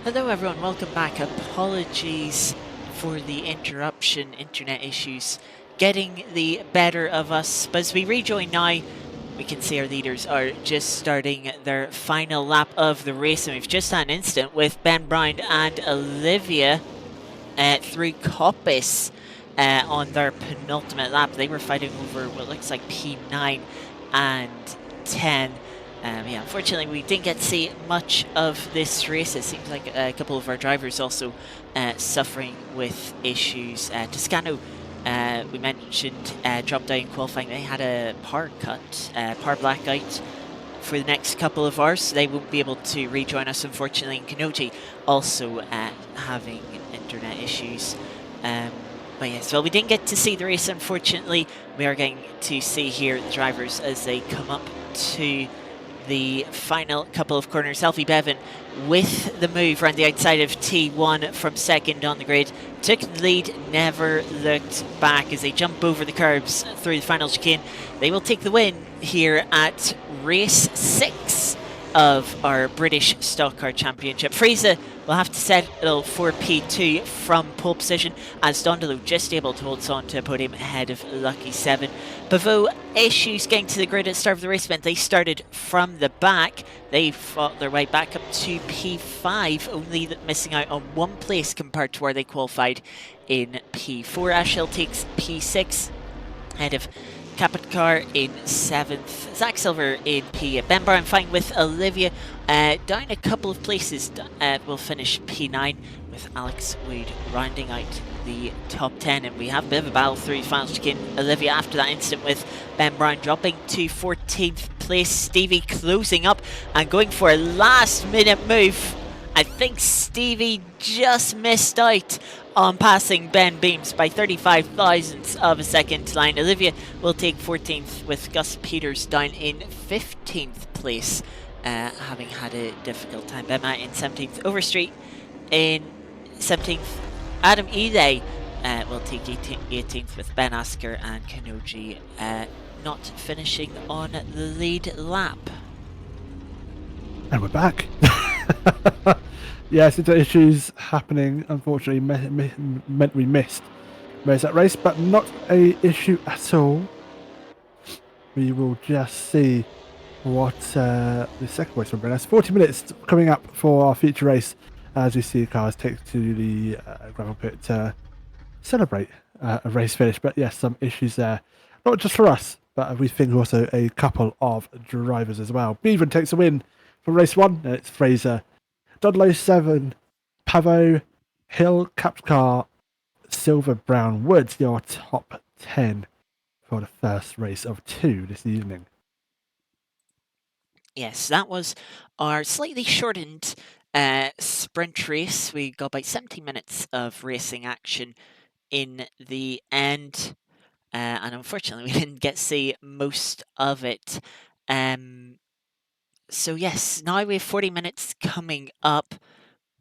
Hello everyone, welcome back. Apologies for the interruption, internet issues getting the better of us. But as we rejoin now, we can see our leaders are just starting their final lap of the race. And we've just had an incident with Ben Brown and Olivia through Coppice on their penultimate lap. They were fighting over what looks like P9 and 10. Yeah, unfortunately, we didn't get to see much of this race. It seems like a couple of our drivers also suffering with issues. Toscano, we mentioned, dropped out in qualifying. They had a power cut, power blackout for the next couple of hours. So they won't be able to rejoin us, unfortunately. And Kanoji also having internet issues. But yes, well, we didn't get to see the race, unfortunately. We are going to see here the drivers as they come up to the final couple of corners. Alfie Bevan with the move around the outside of T1 from second on the grid. Took the lead, never looked back as they jump over the curbs through the final chicane. They will take the win here at race 6 of our British Stockcar Championship. Fraser will have to settle for P2 from pole position as Dondolo just able to hold on to a podium ahead of Lucky 7. Pavot issues getting to the grid at the start of the race event. They started from the back. They fought their way back up to P5, only missing out on one place compared to where they qualified in P4. Ashhill takes P6 ahead of Kapitcar in 7th, Zach Silver in P8, Ben Brown fighting with Olivia down a couple of places. Will finish P9 with Alex Wood rounding out the top 10, and we have a bit of a battle through the final chicane. Olivia after that incident with Ben Brown dropping to 14th place. Stevie closing up and going for a last minute move. I think Stevie just missed out on passing Ben Beams by 35 thousandths of a second line. Olivia will take 14th with Gus Peters down in 15th place, having had a difficult time. Ben Matt in 17th. Overstreet in 17th. Adam Ely will take 18th with Ben Asker and Kanoji not finishing on the lead lap. And we're back. Yes, the issues happening, unfortunately, meant we missed that race, but not a issue at all. We will just see what the second race will bring us. 40 minutes coming up for our feature race as we see cars take to the gravel pit to celebrate a race finish. But yes, some issues there, not just for us, but we think also a couple of drivers as well. Beavan takes a win for race 1, and it's Fraser, Dudlow 7, Pavo, Hill, Kapcar, Silver, Brown, Woods, your top 10 for the first race of 2 this evening. Yes, that was our slightly shortened sprint race. We got about 17 minutes of racing action in the end, and unfortunately we didn't get to see most of it. So yes, now we have 40 minutes coming up.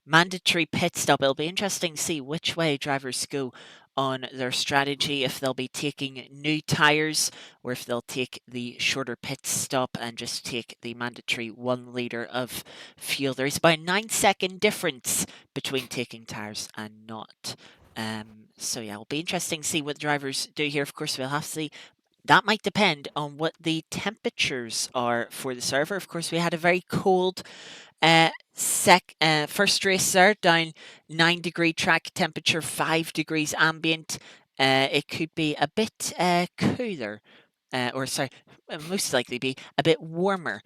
Mandatory pit stop. It'll be interesting to see which way drivers go on their strategy, if they'll be taking new tyres or if they'll take the shorter pit stop and just take the mandatory 1 litre of fuel. There is about a 9-second difference between taking tyres and not. So yeah, it'll be interesting to see what drivers do here. Of course, we'll have to see. That might depend on what the temperatures are for the server. Of course, we had a very cold first race there, down 9-degree track temperature, 5 degrees ambient. It could be a bit cooler, most likely be a bit warmer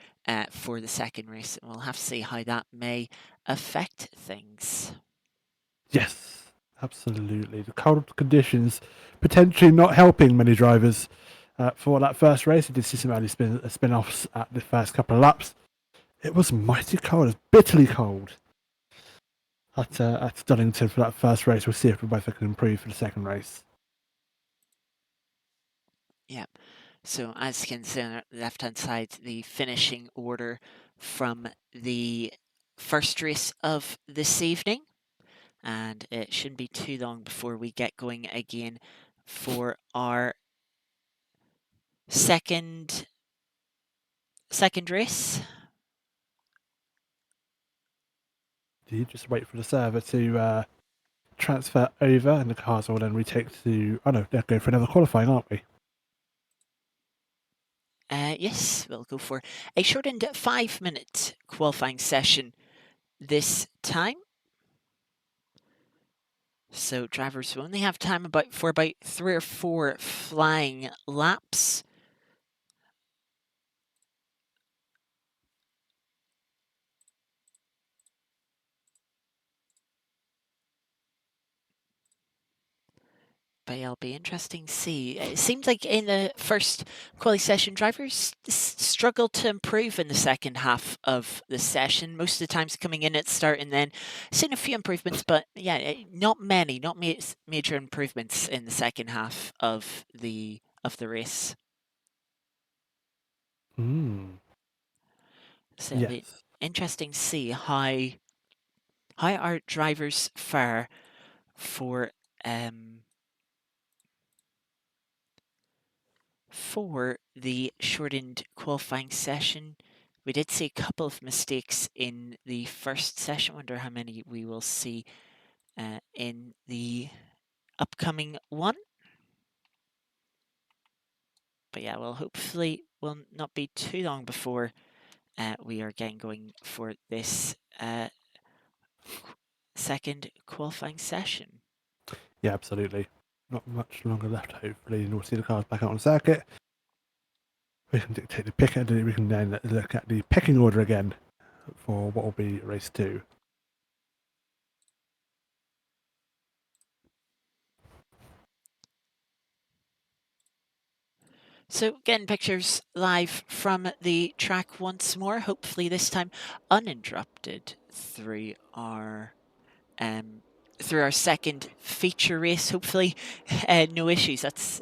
for the second race. We'll have to see how that may affect things. Yes, absolutely. The cold conditions potentially not helping many drivers for that first race. We did see some early spin-offs at the first couple of laps. It was mighty cold. It was bitterly cold at Donington for that first race. We'll see if we both can improve for the second race. Yeah. So as you can see on the left-hand side, the finishing order from the first race of this evening. And it shouldn't be too long before we get going again for our second race. You just wait for the server to transfer over, and the cars will then retake to. Oh no, they're going for another qualifying, aren't we? Yes, we'll go for a shortened 5-minute qualifying session this time. So drivers will only have time for about 3 or 4 flying laps. But it'll be interesting to see. It seemed like in the first quali session, drivers struggled to improve in the second half of the session. Most of the times coming in at the start and then seeing a few improvements, but yeah, not many, not major improvements in the second half of the race. So it'll be Yes. interesting to see how our drivers fare for the shortened qualifying session. We did see a couple of mistakes in the first session. Wonder how many we will see in the upcoming one. But yeah, well, hopefully will not be too long before we are getting going for this second qualifying session. Yeah, absolutely. Not much longer left, hopefully, and we'll see the cars back out on the circuit. We can dictate the pick, and we can then look at the pecking order again for what will be race 2. So getting pictures live from the track once more, hopefully this time uninterrupted through our second feature race. Hopefully no issues. That's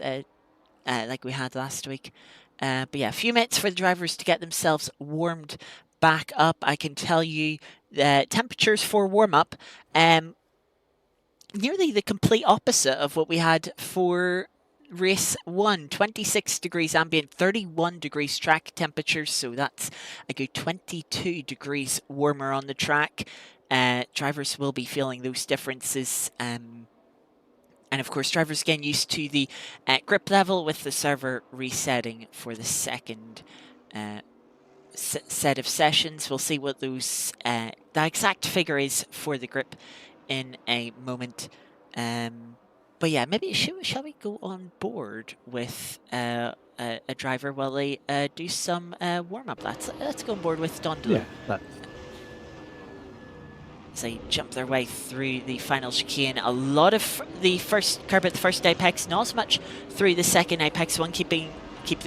like we had last week. But yeah, a few minutes for the drivers to get themselves warmed back up. I can tell you the temperatures for warm up nearly the complete opposite of what we had for race 1. 26 degrees ambient, 31 degrees track temperature, so that's a good 22 degrees warmer on the track. Drivers will be feeling those differences. And of course, drivers getting used to the grip level with the server resetting for the second set of sessions. We'll see what those the exact figure is for the grip in a moment. But yeah, maybe shall we go on board with a driver while they do some warm up? Let's go on board with Donington. Yeah, that's. As they jump their way through the final chicane, a lot of the first curb at the first apex, not as much through the second apex one, keep the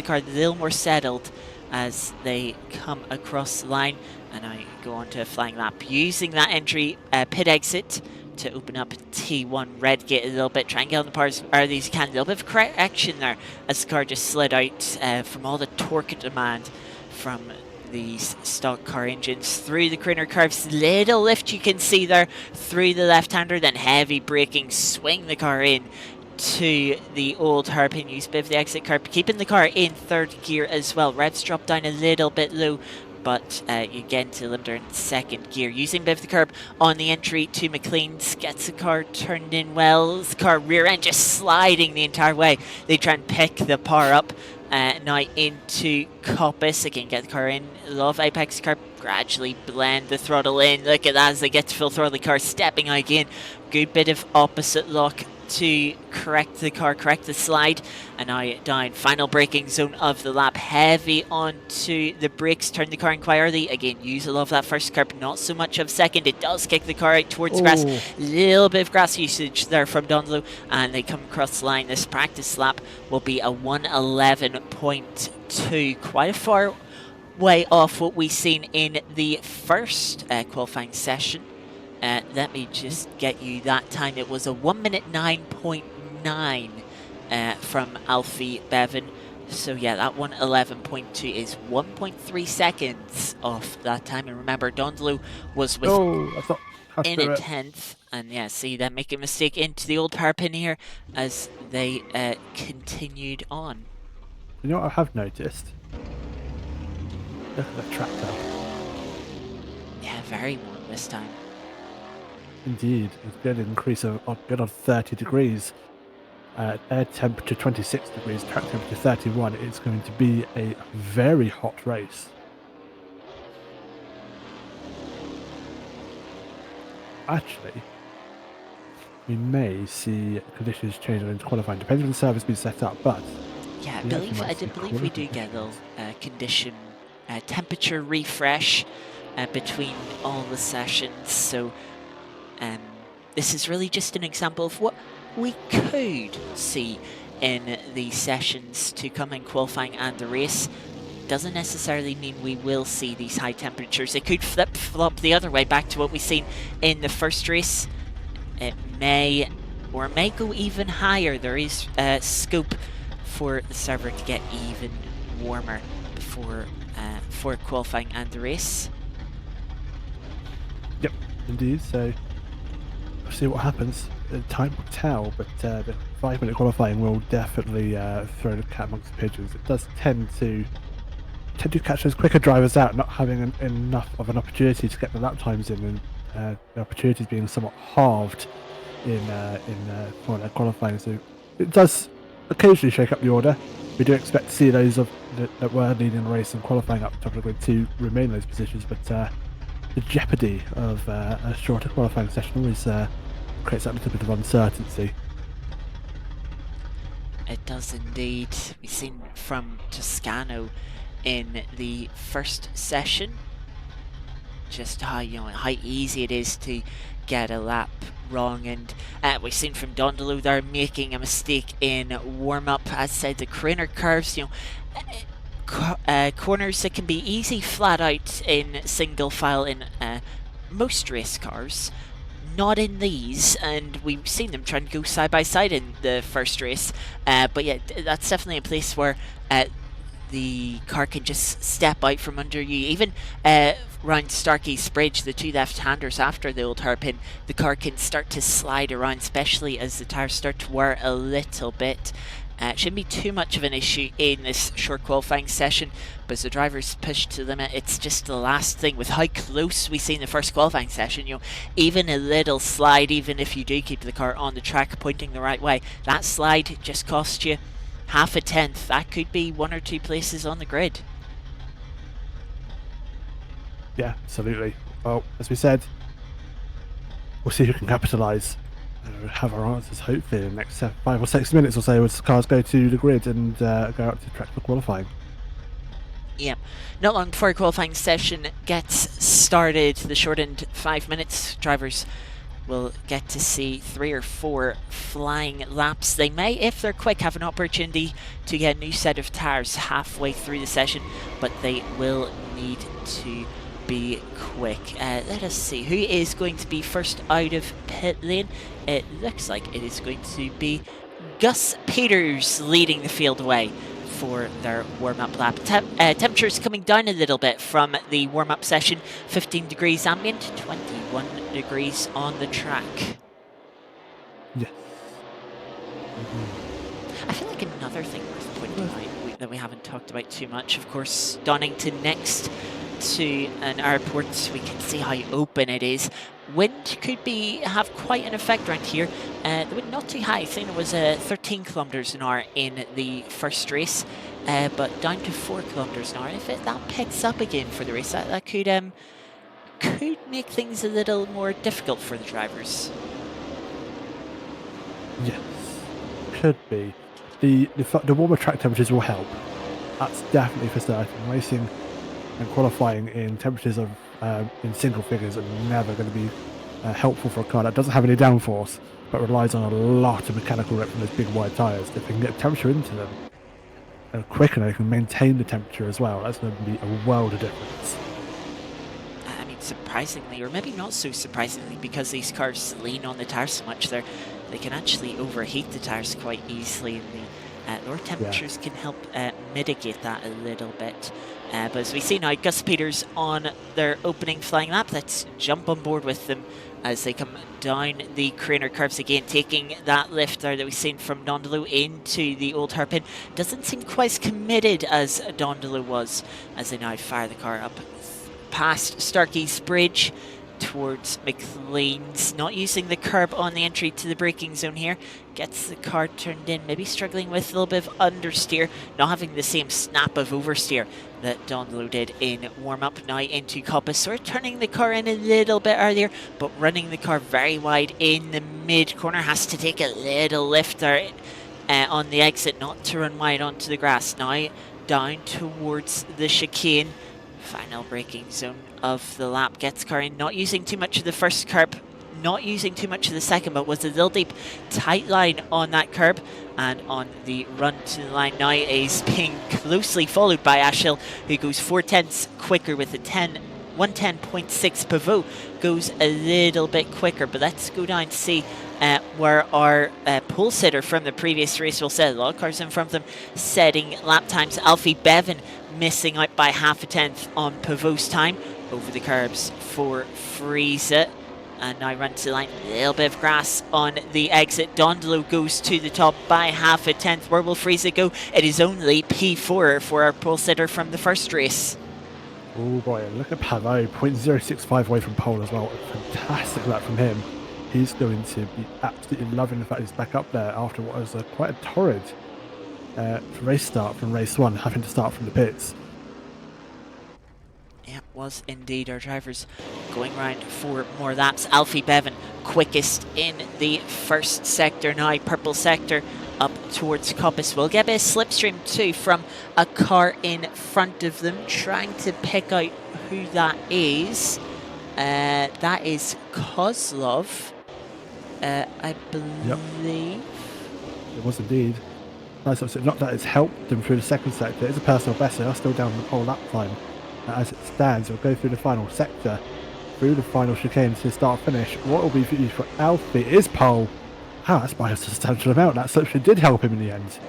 car a little more settled as they come across the line. And I go on to a flying lap using that entry pit exit to open up T1 red gate a little bit, try and get on the bars early as you can. A little bit of correction there as the car just slid out from all the torque demand from these stock car engines through the corner curves. Little lift you can see there through the left-hander, then heavy braking, swing the car in to the old hairpin use, bit of the exit curb, keeping the car in third gear as well. Revs drop down a little bit low, but you get into the limiter in second gear. Using a bit of the curb on the entry to McLean's, gets the car turned in well. The car rear end just sliding the entire way. They try and pick the par up. Now into Coppice, again get the car in, love apex curb, gradually blend the throttle in, look at that as they get to full throttle, the car stepping out again, good bit of opposite lock to correct the car, correct the slide, and now down, final braking zone of the lap, heavy onto the brakes, turn the car in quite early, again use a lot of that first curb, not so much of second, it does kick the car out towards grass, little bit of grass usage there from Donlow, and they come across the line. This practice lap will be a 1:11.2, quite a far way off what we've seen in the first qualifying session. Let me just get you that time. It was a 1:09.9 from Alfie Bevan. So yeah, that 1:11.2 is 1.3 seconds off that time. And remember, Donlow was with in a 10th. And yeah, see them make a mistake into the old hairpin here as they continued on. You know what I have noticed? Look at the tractor. Yeah, very warm this time. indeed. It's going to increase a good on 30 degrees. Air temperature 26 degrees, track temperature 31. It's going to be a very hot race. Actually, we may see conditions change into qualifying, depending on the service being set up, but Yeah, we I do believe we do get a little condition temperature refresh between all the sessions. So this is really just an example of what we could see in the sessions to come in qualifying and the race. Doesn't necessarily mean we will see these high temperatures. It could flip-flop the other way back to what we've seen in the first race. It may go even higher. There is scope for the server to get even warmer before for qualifying and the race. Yep, indeed. So we'll see what happens. Time will tell, but the 5-minute qualifying will definitely throw the cat amongst the pigeons. It does tend to catch those quicker drivers out, not having enough of an opportunity to get the lap times in, and the opportunities being somewhat halved in qualifying. So it does occasionally shake up the order. We do expect to see those that were leading the race and qualifying up top of the grid to remain in those positions, but the jeopardy of a shorter qualifying session always creates that little bit of uncertainty. It does indeed. We've seen from Toscano in the first session just how easy it is to get a lap wrong, and we've seen from Donington they're making a mistake in warm-up. As said, the corner curves, corners that can be easy flat out in single file in most race cars, not in these, and we've seen them trying to go side by side in the first race, but yeah, that's definitely a place where the car can just step out from under you. Even around Starkey's Bridge, the two left-handers after the old hairpin, the car can start to slide around, especially as the tyres start to wear a little bit. It shouldn't be too much of an issue in this short qualifying session, but as the drivers push to the limit, it's just the last thing. With how close we see in the first qualifying session, even a little slide, even if you do keep the car on the track pointing the right way, that slide just costs you half a tenth. That could be 1 or 2 places on the grid. Yeah, absolutely. Well, as we said, we'll see who can capitalise. Have our answers hopefully in the next 5 or 6 minutes or so as cars go to the grid and go out to track for qualifying. Yeah, not long before qualifying session gets started, the shortened 5 minutes, drivers will get to see 3 or 4 flying laps. They may, if they're quick, have an opportunity to get a new set of tyres halfway through the session, but they will need to be quick. Let us see who is going to be first out of pit lane. It looks like it is going to be Gus Peters leading the field away for their warm-up lap. Temperatures coming down a little bit from the warm-up session. 15 degrees ambient, 21 degrees on the track. Yes. I feel like another thing worth pointing out that we haven't talked about too much, of course, Donington next to an airport, we can see how open it is. Wind could have quite an effect around here. The wind not too high. I think it was 13 kilometers an hour in the first race, but down to 4 kilometers an hour. If that picks up again for the race, that could make things a little more difficult for the drivers. Yes, could be. The warmer track temperatures will help. That's definitely for certain. Racing and qualifying in temperatures of in single figures are never going to be helpful for a car that doesn't have any downforce but relies on a lot of mechanical rep from those big wide tyres. If they can get temperature into them quicker, they can maintain the temperature as well. That's going to be a world of difference. I mean, surprisingly, or maybe not so surprisingly, because these cars lean on the tyres so much, they can actually overheat the tyres quite easily, and the lower temperatures can help mitigate that a little bit. But as we see now, Gus Peters on their opening flying lap. Let's jump on board with them as they come down the corner curves again, taking that lift there that we've seen from Donington into the old hairpin. Doesn't seem quite as committed as Donington was, as they now fire the car up past Starkey's Bridge. towards McLean's. Not using the curb on the entry to the braking zone here. Gets the car turned in, maybe struggling with a little bit of understeer, not having the same snap of oversteer that Donlow did in warm-up. Now into Coppice, so we're turning the car in a little bit earlier, but running the car very wide in the mid-corner. Has to take a little lift there on the exit, not to run wide onto the grass. Now down towards the chicane. Final braking zone of the lap. Gets car in, not using too much of the first curb, not using too much of the second, but was a little deep, tight line on that curb. And on the run to the line now is being closely followed by Ashhill, who goes 4/10 quicker with a 110.6 pivot. Goes a little bit quicker, but let's go down to see where our pole sitter from the previous race will set. A lot of cars in front of them setting lap times. Alfie Bevan missing out by half a tenth on Pavot's time. Over the curbs for Friese. And now run to the line, a little bit of grass on the exit. Donlow goes to the top by half a tenth. Where will Friese go? It is only P4 for our pole sitter from the first race. Oh boy, and look at Pavot, 0.065 away from pole as well. A fantastic lap from him. He's going to be absolutely loving the fact he's back up there after what was quite a torrid race start from race one, having to start from the pits. Yeah, was indeed. Our drivers going round for more laps. Alfie Bevan quickest in the first sector now. Purple sector up towards Coppice. We'll get a bit of slipstream too from a car in front of them, trying to pick out who that is. That is Kozlov, I believe. Yep. It was indeed. Nice, obviously, not that it's helped them through the second sector. It's a personal best. They are still down the pole lap time. As it stands, we'll go through the final sector, through the final chicane to start finish. What will be for Alfie is pole. Wow, that's by a substantial amount. That actually did help him in the end.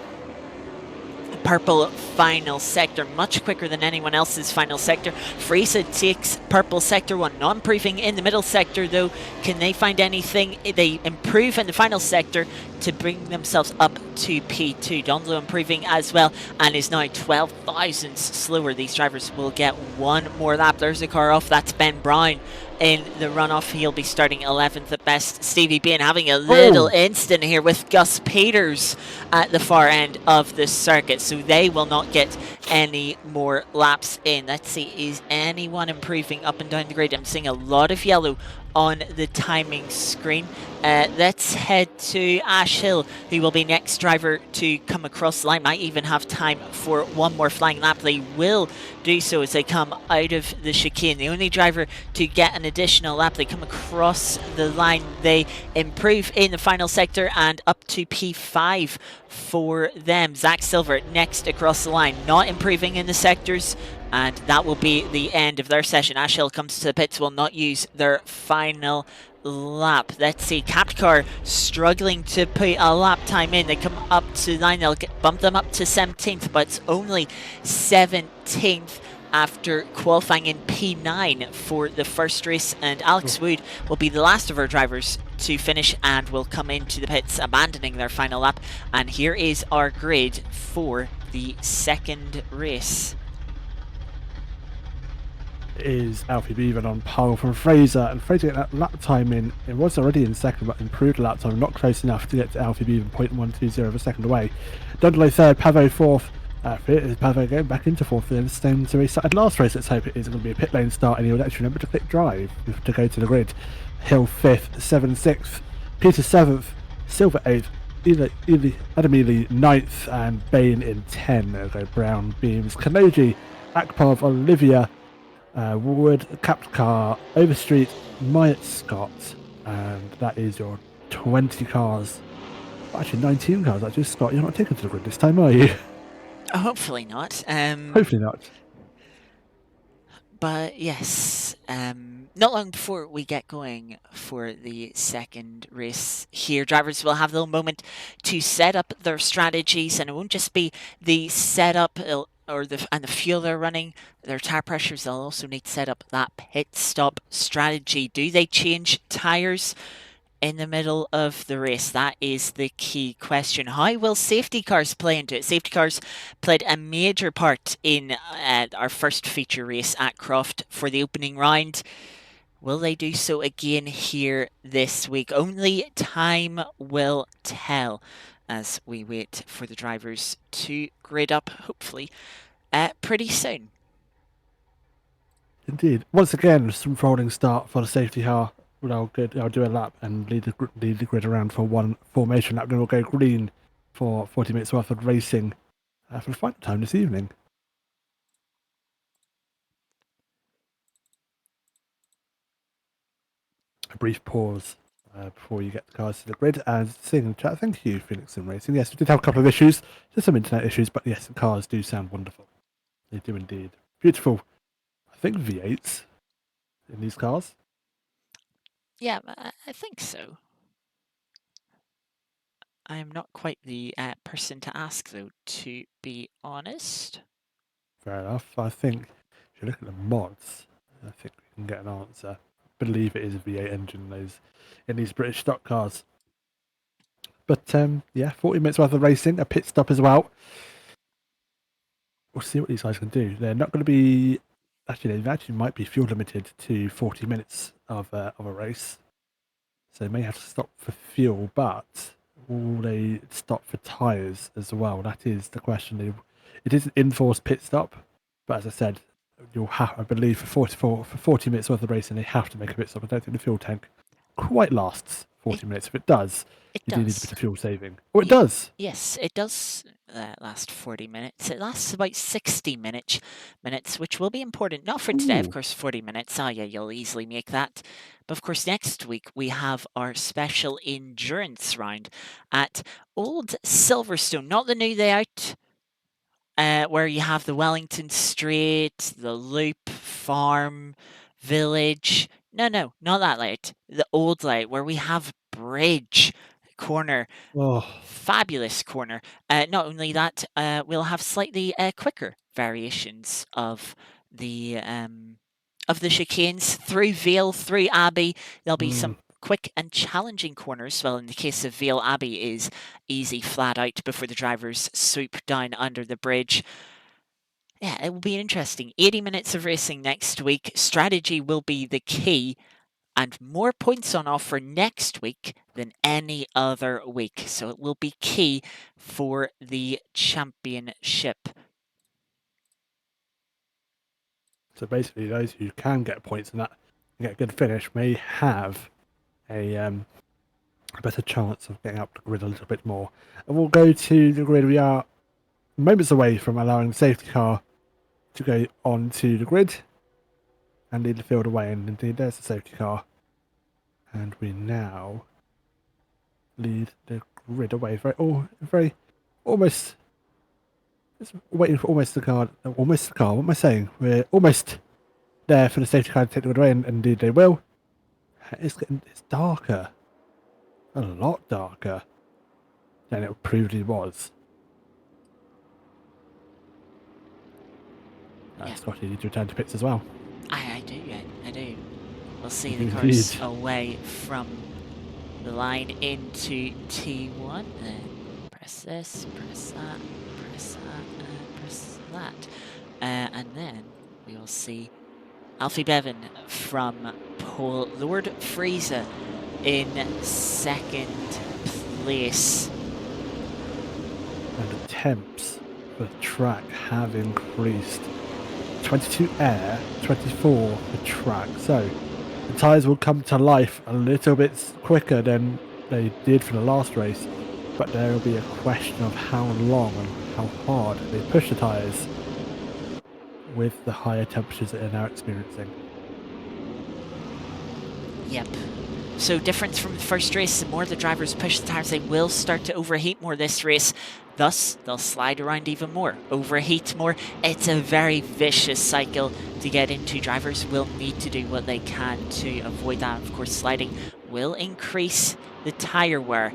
Purple final sector, much quicker than anyone else's final sector. Friese takes purple sector one, not improving in the middle sector though. Can they find anything? They improve in the final sector to bring themselves up to P2. Donlow improving as well and is now 12 thousandths slower. These drivers will get one more lap. There's a car off, that's Ben Brown. In the runoff, he'll be starting 11th at best. Stevie Bean having a little instant here with Gus Peters at the far end of the circuit, so they will not get any more laps in. Let's see, is anyone improving up and down the grid? I'm seeing a lot of yellow on the timing screen. Let's head to Ashhill, who will be next driver to come across the line. Might even have time for one more flying lap. They will do so as they come out of the chicane. The only driver to get an additional lap. They come across the line. They improve in the final sector and up to P5 for them. Zach Silver next across the line, not improving in the sectors. And that will be the end of their session. Ashhill comes to the pits, will not use their final lap. Let's see, Capcar struggling to put a lap time in. They come up to 9, they'll bump them up to 17th, but it's only 17th after qualifying in P9 for the first race. And Alex Wood will be the last of our drivers to finish and will come into the pits, abandoning their final lap. And here is our grid for the second race. Is Alfie Bevan on pole from Fraser, and Fraser getting that lap time in. It was already in second, but improved the lap time, not close enough to get to Alfie Bevan, 0.120 of a second away. Donlow third, Pavo fourth. Pavo going back into fourth, then same to he started last race. Let's hope it is going to be a pit lane start, and he would actually remember to click drive to go to the grid. Hill fifth, Seven sixth, Peter seventh, Silver eighth, Adam Ely ninth, and Bain in 10. There go Brown, Beams, Kanoji, Akpov, Olivia, Wood, Capcar, Overstreet, Myatt Scott, and that is your 20 cars. Actually, 19 cars. Actually, Scott, you're not taking to the grid this time, are you? Hopefully not. Hopefully not. But yes, not long before we get going for the second race here, drivers will have a little moment to set up their strategies, and it won't just be the setup and the fuel they're running, their tire pressures. They'll also need to set up that pit stop strategy. Do they change tires in the middle of the race? That is the key question. How will safety cars play into it? Safety cars played a major part in our first feature race at Croft for the opening round. Will they do so again here this week? Only time will tell as we wait for the drivers to grid up, hopefully, pretty soon. Indeed. Once again, some folding start for the safety car. I'll do a lap and lead the grid around for one formation. That will go green for 40 minutes worth of racing for the final time this evening. A brief pause before you get the cars to the grid. And seeing in the chat, thank you, Phoenix and Racing. Yes, we did have a couple of issues. Just some internet issues, but yes, the cars do sound wonderful. They do indeed. Beautiful, I think, V8s in these cars. Yeah, I think so. I'm not quite the person to ask, though, to be honest. Fair enough. I think if you look at the mods, I think we can get an answer. I believe it is a V8 engine in these British stock cars. But yeah, 40 minutes worth of racing, a pit stop as well. We'll see what these guys can do. They're not going to be they actually might be fuel limited to 40 minutes of a race, so they may have to stop for fuel. But will they stop for tyres as well? That is the question. It is an enforced pit stop, but as I said, you'll have, I believe, for 40 minutes worth of racing, they have to make a pit stop. I don't think the fuel tank quite lasts 40 minutes. If it does, It you do need a does. bit of fuel saving. Oh, it does. Yes, it does last 40 minutes. It lasts about 60 minutes, which will be important. Not for today, of Ooh. course, 40 minutes. Oh, yeah, you'll easily make that. But of course, next week we have our special endurance round at Old Silverstone, not the new layout, where you have the Wellington Straight, the Loop, Farm, Village. No, not that layout. The old layout, where we have Bridge, Corner, Oh. fabulous corner. Not only that, we'll have slightly quicker variations of the chicanes through Vale, through Abbey. There'll be some quick and challenging corners. Well, in the case of Vale, Abbey is easy, flat out before the drivers swoop down under the bridge. Yeah, it will be interesting. 80 minutes of racing next week. Strategy will be the key, and more points on offer next week than any other week. So it will be key for the championship. So basically, those who can get points in that and get a good finish may have a better chance of getting up the grid a little bit more. And we'll go to the grid. We are moments away from allowing the safety car to go onto the grid and lead the field away. And indeed, there's the safety car. And we now lead the grid away. Very, almost. Just waiting for almost the car. Almost the car. What am I saying? We're almost there for the safety car to take the grid away, and indeed they will. It's darker. A lot darker than it previously was. Yeah. Scotty, you need to return to pits as well. I do. We'll see the Indeed. cars away from the line into T1. Press this, press that, press that, press that. And then we will see Alfie Bevan from pole, Lord Fraser in second place. And the temps for the track have increased. 22 air, 24 for track. So the tyres will come to life a little bit quicker than they did for the last race, but there will be a question of how long and how hard they push the tyres with the higher temperatures that they're now experiencing. Yep. So difference from the first race, the more the drivers push the tyres, they will start to overheat more this race. Thus, they'll slide around even more, overheat more. It's a very vicious cycle to get into. Drivers will need to do what they can to avoid that. Of course, sliding will increase the tyre wear.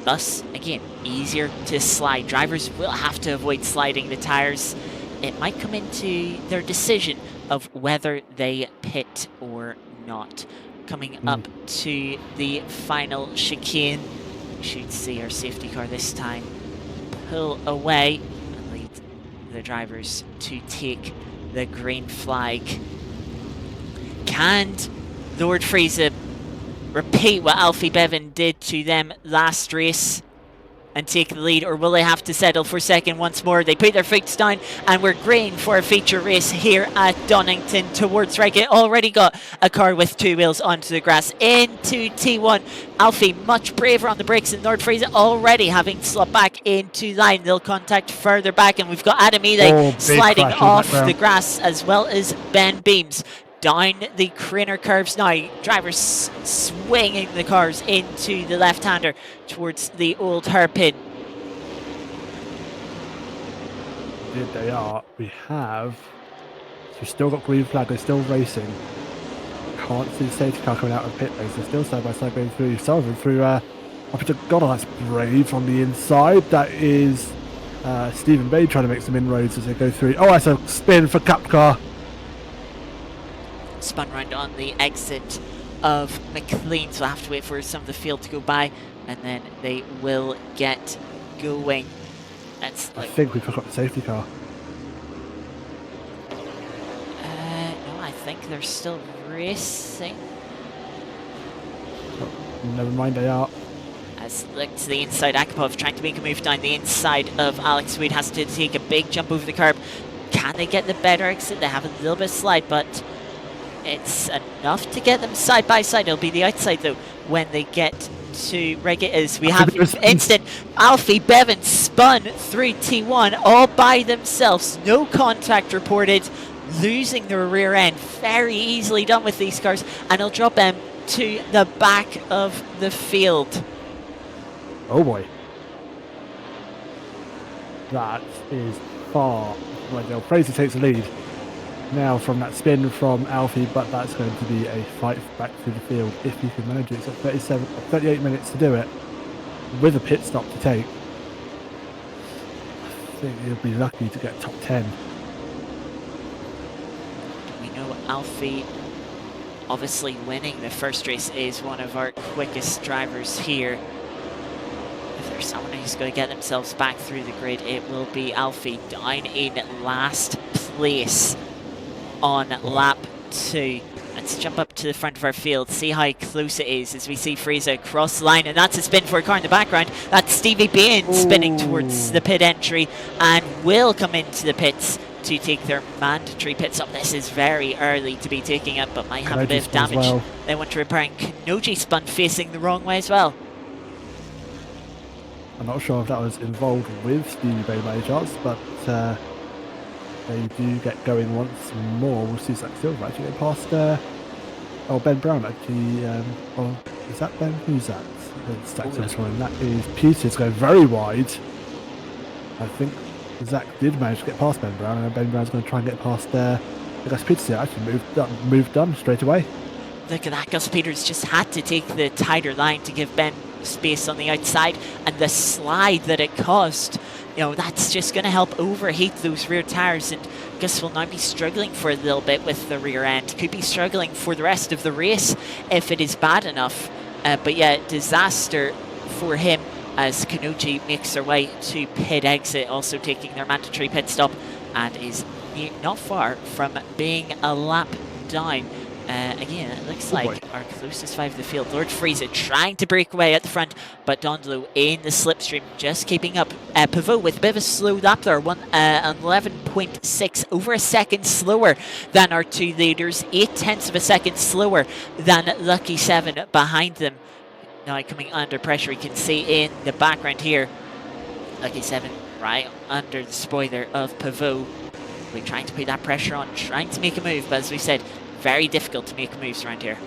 Thus, again, easier to slide. Drivers will have to avoid sliding the tyres. It might come into their decision of whether they pit or not. Coming up to the final chicane, we should see our safety car this time pull away and lead the drivers to take the green flag. Canned Lord Frieza repeat what Alfie Bevan did to them last race and take the lead, or will they have to settle for second once more? They put their feet down, and we're green for a feature race here at Donington towards Reykjavik. Already got a car with two wheels onto the grass into T1. Alfie much braver on the brakes, and Lord Fraser already having slipped back into line. They'll contact further back, and we've got Adam Ely sliding off the grass, as well as Ben Beams down the Craner curves now. Drivers swinging the cars into the left-hander towards the old hairpin. Here they are. We have. We've still got green flag. They're still racing. Can't see the safety car coming out of pit lanes. They're still side by side going through. Some of them through. Up to God, that's brave on the inside. That is Stephen Bay trying to make some inroads as they go through. Oh, that's a spin for Capcar. Spun round on the exit of McLean, so I have to wait for some of the field to go by, and then they will get going. That's like, I think we took up the safety car. no, I think they're still racing. Oh, never mind, they are. As look to the inside, Akapov trying to make a move down the inside of Alex Wood, has to take a big jump over the curb. Can they get the better exit? They have a little bit of slide, but it's enough to get them side by side. It'll be the outside though when they get to Reggit. As we have instant Alfie Bevan spun through T1 all by themselves, no contact reported, losing their rear end. Very easily done with these cars, and it'll drop them to the back of the field. Oh boy, that is far. Well, Fraser takes the lead now from that spin from Alfie, but that's going to be a fight back through the field if he can manage it. It's got 38 minutes to do it with a pit stop to take. I think he'll be lucky to get top 10. We know Alfie, obviously winning the first race, is one of our quickest drivers here. If there's someone who's going to get themselves back through the grid, it will be Alfie, down in last place on lap 2. Let's jump up to the front of our field, see how close it is as we see Fraser cross the line, and that's a spin for a car in the background. That's Stevie Bain spinning towards the pit entry and will come into the pits to take their mandatory pit stop. This is very early to be taking it, but might have a bit of damage. Well, they want to repair, and Kanoji spun facing the wrong way as well. I'm not sure if that was involved with Stevie Bay by any chance, but they do get going once more. We'll see Zach Silver actually get past Ben Brown actually. Is that Ben? Who's that? Zach Silver's one. That is Peter's going very wide. I think Zach did manage to get past Ben Brown, and Ben Brown's going to try and get past I guess Peter's actually moved done straight away. Look at that, Gus Peters just had to take the tighter line to give Ben space on the outside, and the slide that it caused, you know, that's just going to help overheat those rear tires, and Gus will now be struggling for a little bit with the rear end. Could be struggling for the rest of the race if it is bad enough, but yeah, disaster for him as Kanoji makes their way to pit exit, also taking their mandatory pit stop, and is not far from being a lap down. Again, it looks like our closest 5 of the field. Lord Frieza trying to break away at the front, but Dondolo in the slipstream, just keeping up. Pivot with a bit of a slow lap there, 11.6, over a second slower than our 2 leaders, 0.8 of a second slower than Lucky 7 behind them. Now coming under pressure, you can see in the background here, Lucky 7 right under the spoiler of Pivot. We're trying to put that pressure on, trying to make a move, but as we said, very difficult to make moves around here.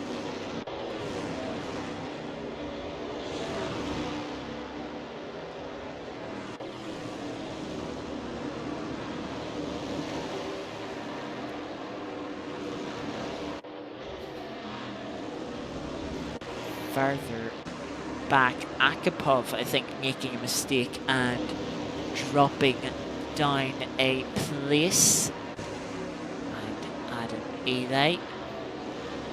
Further back, Akapov, I think, making a mistake and dropping down a place. Ely,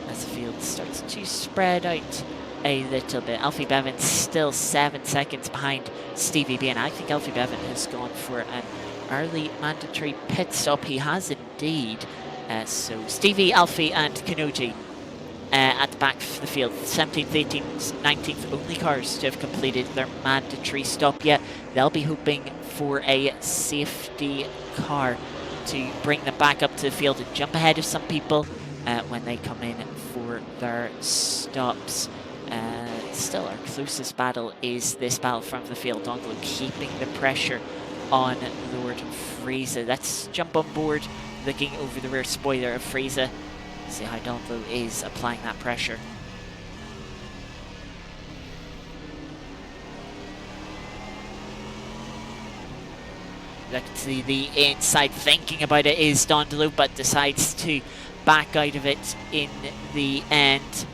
as the field starts to spread out a little bit. Alfie Bevan still 7 seconds behind Stevie B, and I think Alfie Bevan has gone for an early mandatory pit stop. He has indeed. So Stevie, Alfie and Kanoji at the back of the field. 17th, 18th, 19th only cars to have completed their mandatory stop yet. They'll be hoping for a safety car to bring them back up to the field and jump ahead of some people when they come in for their stops. Still, our closest battle is this battle from the field. Donington keeping the pressure on Lord Fraser. Let's jump on board, looking over the rear spoiler of Fraser. See how Donington is applying that pressure. Look to the inside, thinking about it is Donington, but decides to back out of it in the end.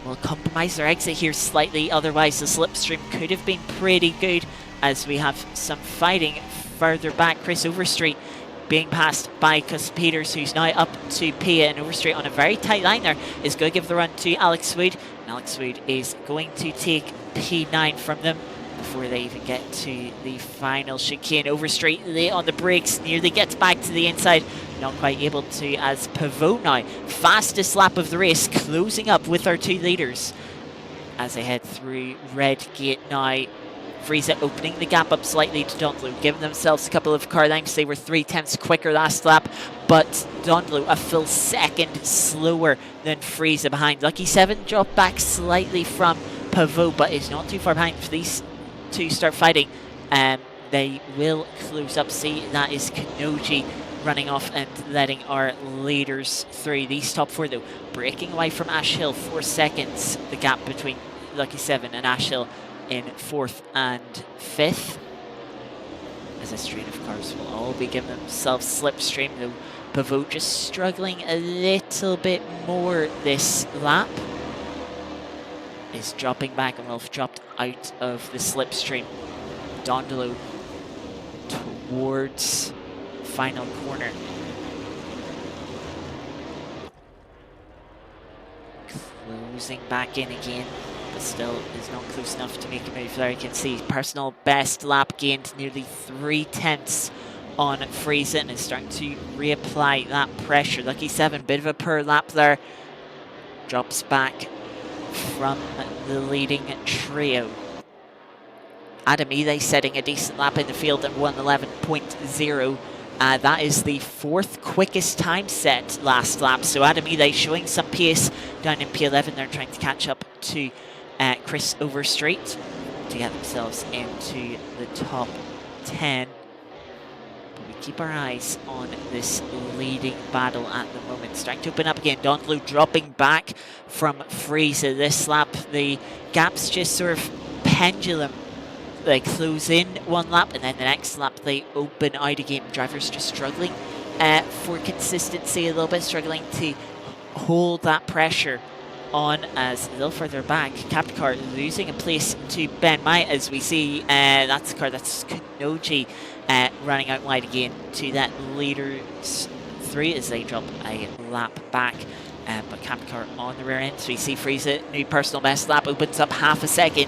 Will compromise their exit here slightly, otherwise the slipstream could have been pretty good, as we have some fighting further back. Chris Overstreet being passed by Cus Peters, who's now up to Pia, and Overstreet on a very tight line there is going to give the run to Alex Wood, and Alex Wood is going to take P9 from them before they even get to the final chicane. Overstreet late on the brakes, nearly gets back to the inside, not quite able to, as Pavot now, fastest lap of the race, closing up with our two leaders as they head through Red Gate now. Friese opening the gap up slightly to Donington, giving themselves a couple of car lengths. They were 3/10 quicker last lap, but Donington a full second slower than Friese behind. Lucky 7 dropped back slightly from Pavot, but is not too far behind for these two start fighting. They will close up. See, that is Kanoji running off and letting our leaders through. These top four, though, breaking away from Ash Hill. 4 seconds, the gap between Lucky 7 and Ash Hill in 4th and 5th. As a strain of cars will all be giving themselves slipstream, though Pavot just struggling a little bit more this lap. Is dropping back and will have dropped out of the slipstream. Donington towards final corner. Closing back in again, but still is not close enough to make a move there. You can see personal best lap gained, nearly 3/10 on Friese, and is starting to reapply that pressure. Lucky 7, bit of a poor lap there. Drops back from the leading trio. Adam Ely setting a decent lap in the field at 1:11.0. That is the 4th quickest time set last lap. So Adam Ely showing some pace down in P11. They're trying to catch up to Chris Overstreet to get themselves into the top 10. But we keep our eyes on this leading battle at the moment. Starting to open up again. Donington dropping back from Friese this lap. The gaps just sort of pendulum. They close in one lap, and then the next lap they open out again. Drivers just struggling for consistency a little bit, struggling to hold that pressure on as a little further back. Captain Car losing a place to Ben Mai, as we see that's the car, that's Kanoji running out wide again to that leaders 3 as they drop a lap back. But Captain Car on the rear end, so we see Friese, new personal best lap, opens up half a second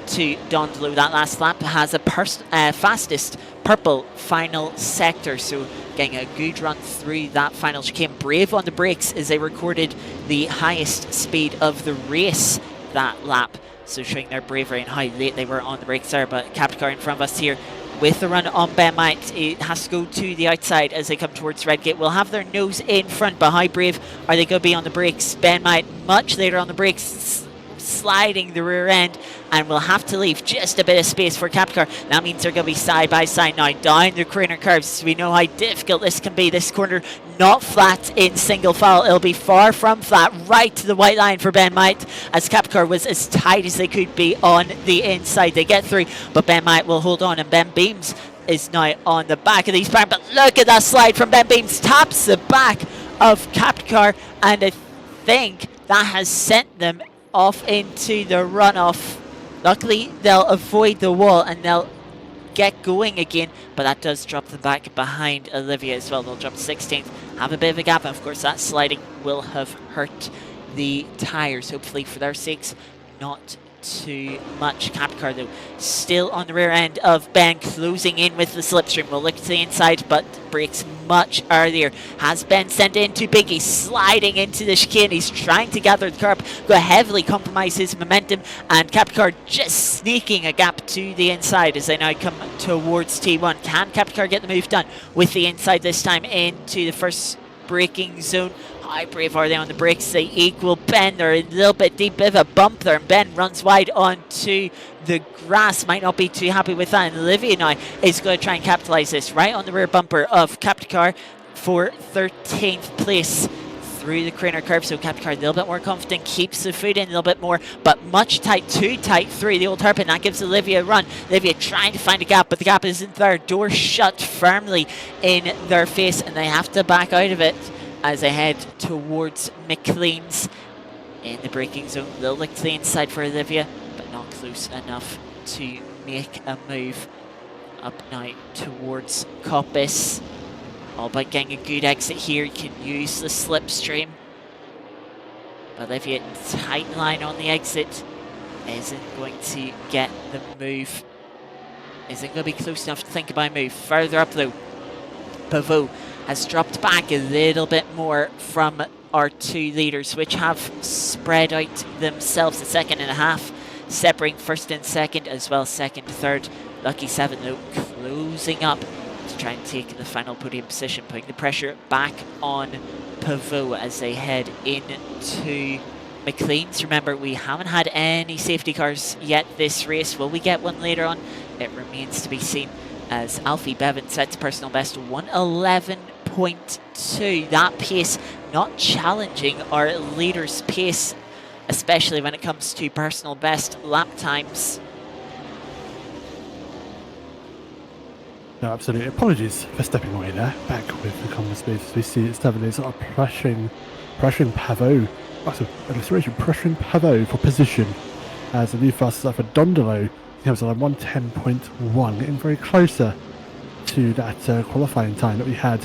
to Donington. That last lap has a fastest purple final sector, so getting a good run through that final chicane. Brave on the brakes as they recorded the highest speed of the race that lap, so showing their bravery and how late they were on the brakes there. But Captain Car in front of us here with the run on Ben Might. It has to go to the outside as they come towards Redgate. Will have their nose in front, but how brave are they going to be on the brakes? Ben Might much later on the brakes, sliding the rear end, and we'll have to leave just a bit of space for Captain Car. That means they're going to be side by side now down the corner curves. We know how difficult this can be. This corner not flat in single file. It'll be far from flat, right to the white line for Ben Might, as Captain Car was as tight as they could be on the inside. They get through, but Ben Might will hold on, and Ben Beams is now on the back of these bars. But look at that slide from Ben Beams, taps the back of Captain Car, and I think that has sent them off into the runoff. Luckily, they'll avoid the wall and they'll get going again, but that does drop them back behind Olivia as well. They'll drop 16th, have a bit of a gap, and of course that sliding will have hurt the tyres. Hopefully for their sakes, not too much. Captain Car, though, still on the rear end of Ben, closing in with the slipstream. We'll look to the inside, but brakes much earlier. Has been sent into Biggie, sliding into the chicane. He's trying to gather the curb, go heavily compromise his momentum, and Capcar just sneaking a gap to the inside as they now come towards T1. Can Capcar get the move done with the inside this time into the first braking zone? How brave are they on the brakes? They equal Ben. They're a little bit deep, bit of a bump there, and Ben runs wide onto the grass. Might not be too happy with that, and Olivia now is going to try and capitalise this right on the rear bumper of Capcar for 13th place through the corner curve. So Capcar a little bit more confident, keeps the foot in a little bit more, but much tight, too tight through the old hairpin. That gives Olivia a run. Olivia trying to find a gap, but the gap isn't there. Door shut firmly in their face, and they have to back out of it as they head towards McLean's in the braking zone. A little bit to the inside for Olivia, but not close enough to make a move. Up now towards Coppice. All about getting a good exit here. You can use the slipstream. Olivia, tight line on the exit, isn't going to get the move. Isn't going to be close enough to think about a move. Further up though, Pavot has dropped back a little bit more from our two leaders, which have spread out themselves a second and a half, separating first and second, as well as second, third. Lucky 7 though, closing up to try and take the final podium position, putting the pressure back on Pavot as they head into McLean's. Remember, we haven't had any safety cars yet this race. Will we get one later on? It remains to be seen, as Alfie Bevan sets personal best 1:11.2. That pace not challenging our leader's pace, especially when it comes to personal best lap times. No, absolutely. Apologies for stepping away there. Back with the common space. We see it's definitely sort of pressuring Pavot. That's a illustration, pressuring Pavot for position. As the new fastest lap for Dondolo comes on 1:10.1, getting very closer to that qualifying time that we had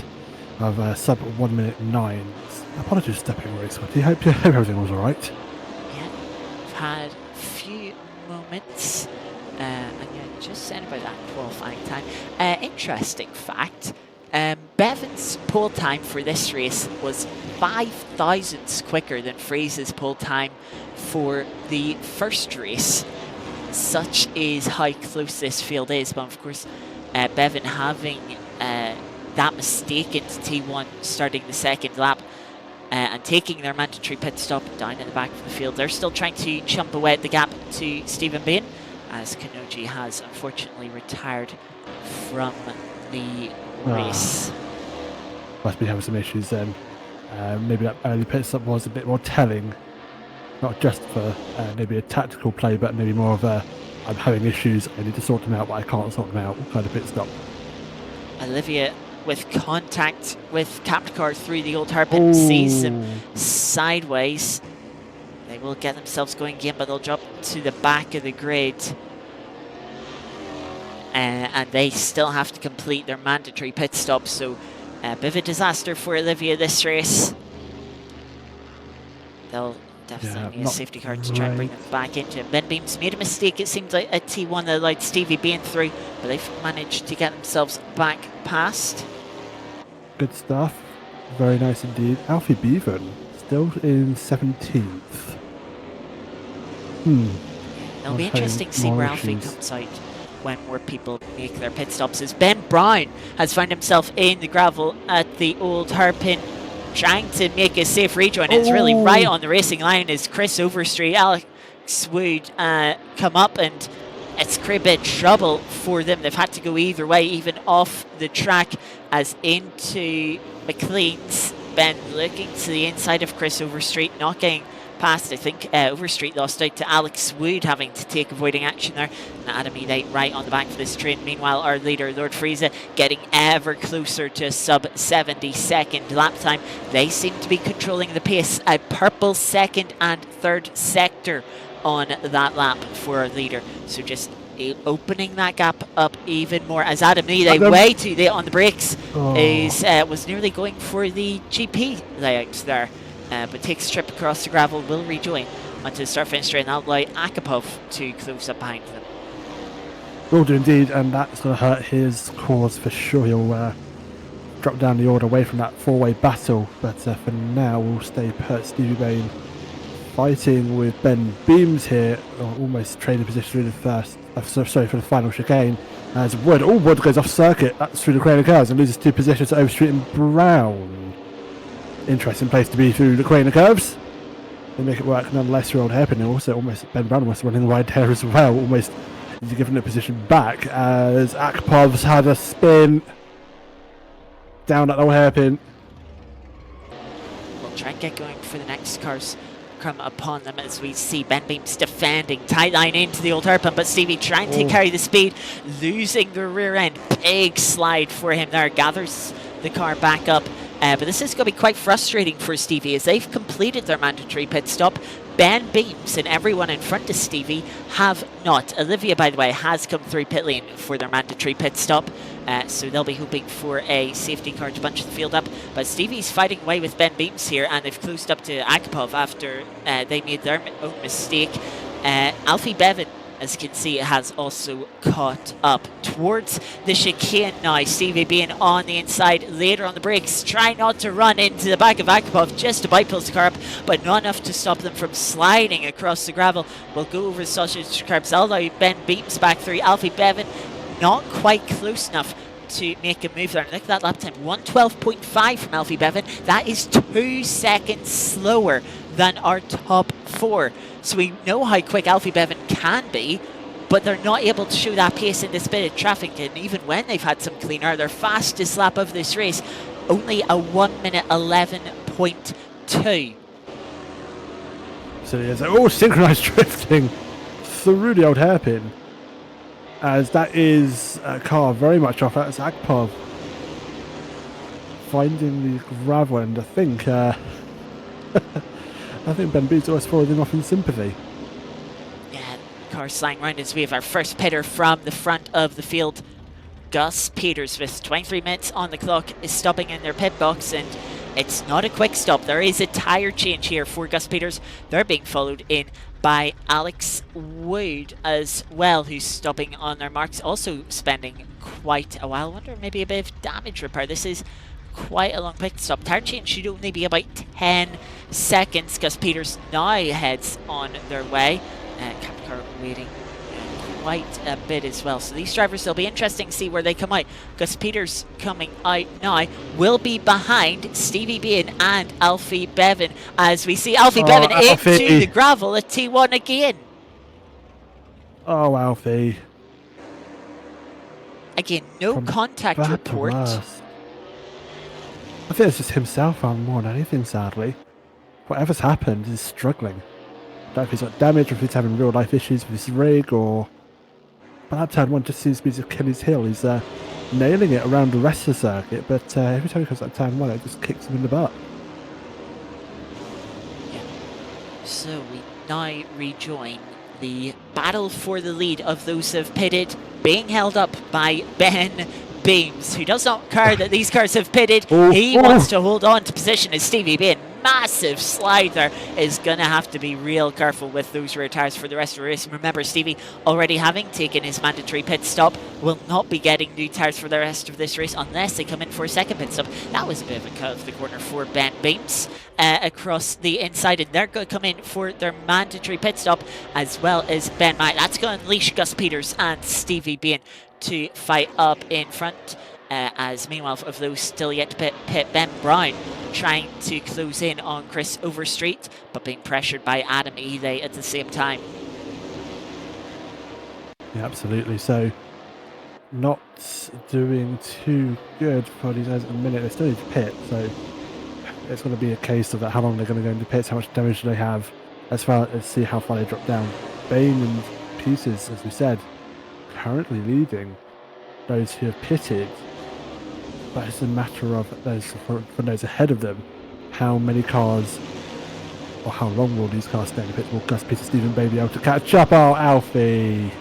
of sub 1 minute 9. Apologies for stepping away, Scotty. Hope everything was alright. Yeah, I've had a few moments. And yeah, just saying about that qualifying time. Interesting fact, Bevan's pole time for this race was 5 thousandths quicker than Fraser's pole time for the first race. Such is how close this field is, but of course Bevan having that mistake into T1 starting the second lap and taking their mandatory pit stop down in the back of the field. They're still trying to chump away at the gap to Stephen Bain, as Kanoji has unfortunately retired from the race. Must be having some issues then. Maybe that early pit stop was a bit more telling, not just for maybe a tactical play, but maybe more of a I'm having issues, I need to sort them out, but I can't sort them out kind of pit stop. Olivia with contact with Capcar through the old hairpin, sees them sideways. They will get themselves going again, but they'll drop to the back of the grid. And they still have to complete their mandatory pit stop, so a bit of a disaster for Olivia this race. They'll definitely need a safety car to try and bring them back into it. Ben Beams made a mistake, it seemed like, at T1 that allowed Stevie Bain through, but they've managed to get themselves back past. Good stuff. Very nice indeed. Alfie Bevan still in 17th. It'll be interesting to see where Alfie comes out when more people make their pit stops, as Ben Brown has found himself in the gravel at the old hairpin, trying to make a safe rejoin. It's really right on the racing line as Chris Overstreet, Alex Wood come up, and it's created a bit of trouble for them. They've had to go either way, even off the track, as into McLean's. Ben looking to the inside of Chris Overstreet, not getting past. I think Overstreet lost out to Alex Wood, having to take avoiding action there. And Adam Edite right on the back of this train. Meanwhile, our leader, Lord Frieza, getting ever closer to sub 70-second lap time. They seem to be controlling the pace. A purple second and third sector on that lap for our leader. So just opening that gap up even more, as Adam Edite, way too late on the brakes, was nearly going for the GP layout there. But takes a trip across the gravel, will rejoin onto the start-finish straight, and allow Akapov to close up behind them. Will do indeed, and that's going to hurt his cause for sure. He'll drop down the order away from that four-way battle. But for now, we'll stay put. Stevie Bain fighting with Ben Beams here, almost trading position through the first. Sorry, for the final chicane. As Wood, Wood goes off circuit. That's through the crane of curves and loses 2 positions to Overstreet and Brown. Interesting place to be through the crane of curves. They make it work nonetheless through Old Hairpin. Also, almost Ben Brown was running wide there as well. Almost giving the position back as Akpov's had a spin down at Old Hairpin. We'll try and get going for the next cars come upon them as we see Ben Beams defending, tight line into the Old Hairpin, but Stevie trying to carry the speed, losing the rear end. Big slide for him there, gathers the car back up. But this is going to be quite frustrating for Stevie as they've completed their mandatory pit stop. Ben Beams and everyone in front of Stevie have not. Olivia, by the way, has come through pit lane for their mandatory pit stop. So they'll be hoping for a safety car to bunch the field up. But Stevie's fighting away with Ben Beams here, and they've closed up to Akpov after they made their own mistake. Alfie Bevan, as you can see, has also caught up towards the chicane now. Stevie being on the inside, later on the brakes, trying not to run into the back of Akpov, just to bypass the car up, but not enough to stop them from sliding across the gravel. We'll go over the sausage curbs, allow Ben Beams back through. Alfie Bevan not quite close enough to make a move there. And look at that lap time, 112.5 from Alfie Bevan. That is 2 seconds slower than our top 4. So we know how quick Alfie Bevan can be, but they're not able to show that pace in this bit of traffic. And even when they've had some clean air, their fastest lap of this race, only a 1 minute 11.2. So there's synchronized drifting through the Old Hairpin, as that is a car very much off. That's Akpov finding the gravel, and I think Ben Beams always followed him off in sympathy. Yeah, car sliding around as we have our first pitter from the front of the field. Gus Peters, with 23 minutes on the clock, is stopping in their pit box, and it's not a quick stop. There is a tyre change here for Gus Peters. They're being followed in by Alex Wood as well, who's stopping on their marks, also spending quite a while. I wonder, maybe a bit of damage repair. This is quite a long pit stop. Tyre change should only be about 10 seconds. Gus Peters now heads on their way. Captain car waiting quite a bit as well. So these drivers, will be interesting to see where they come out. Gus Peters coming out now will be behind Stevie Bain and Alfie Bevan, as we see Alfie Bevan into the gravel at T1 again. Oh, Alfie. Again, no contact report. I think it's just himself on more than anything, sadly. Whatever's happened, he's struggling. I don't know if he's got damage or if he's having real life issues with his rig, or... But that turn 1 just seems to be his Achilles heel. He's nailing it around the rest of the circuit, but every time he comes to that turn 1, it just kicks him in the butt. Yeah. So we now rejoin the battle for the lead of those who have pitted, being held up by Ben Beams, who does not care that these cars have pitted. He wants to hold on to position as Stevie Bain. Massive slide there, is going to have to be real careful with those rear tyres for the rest of the race. And remember, Stevie, already having taken his mandatory pit stop, will not be getting new tyres for the rest of this race unless they come in for a second pit stop. That was a bit of a cut of the corner for Ben Beams across the inside, and they're going to come in for their mandatory pit stop as well as Ben Mack. That's going to unleash Gus Peters and Stevie Bain to fight up in front. As meanwhile, of those still yet to pit, Ben Brown trying to close in on Chris Overstreet, but being pressured by Adam Ely at the same time. Yeah, absolutely. So, not doing too good for these guys at the minute. They still need to pit, so it's going to be a case of that, how long they're going to go into pits, how much damage they have, as far as see how far they drop down. Bain and Peters, as we said, currently leading those who have pitted. But it's a matter of those for those ahead of them. How many cars, or how long will these cars stay in the pit? Will Gus Peters, Stephen Bain be able to catch up? Oh, Alfie!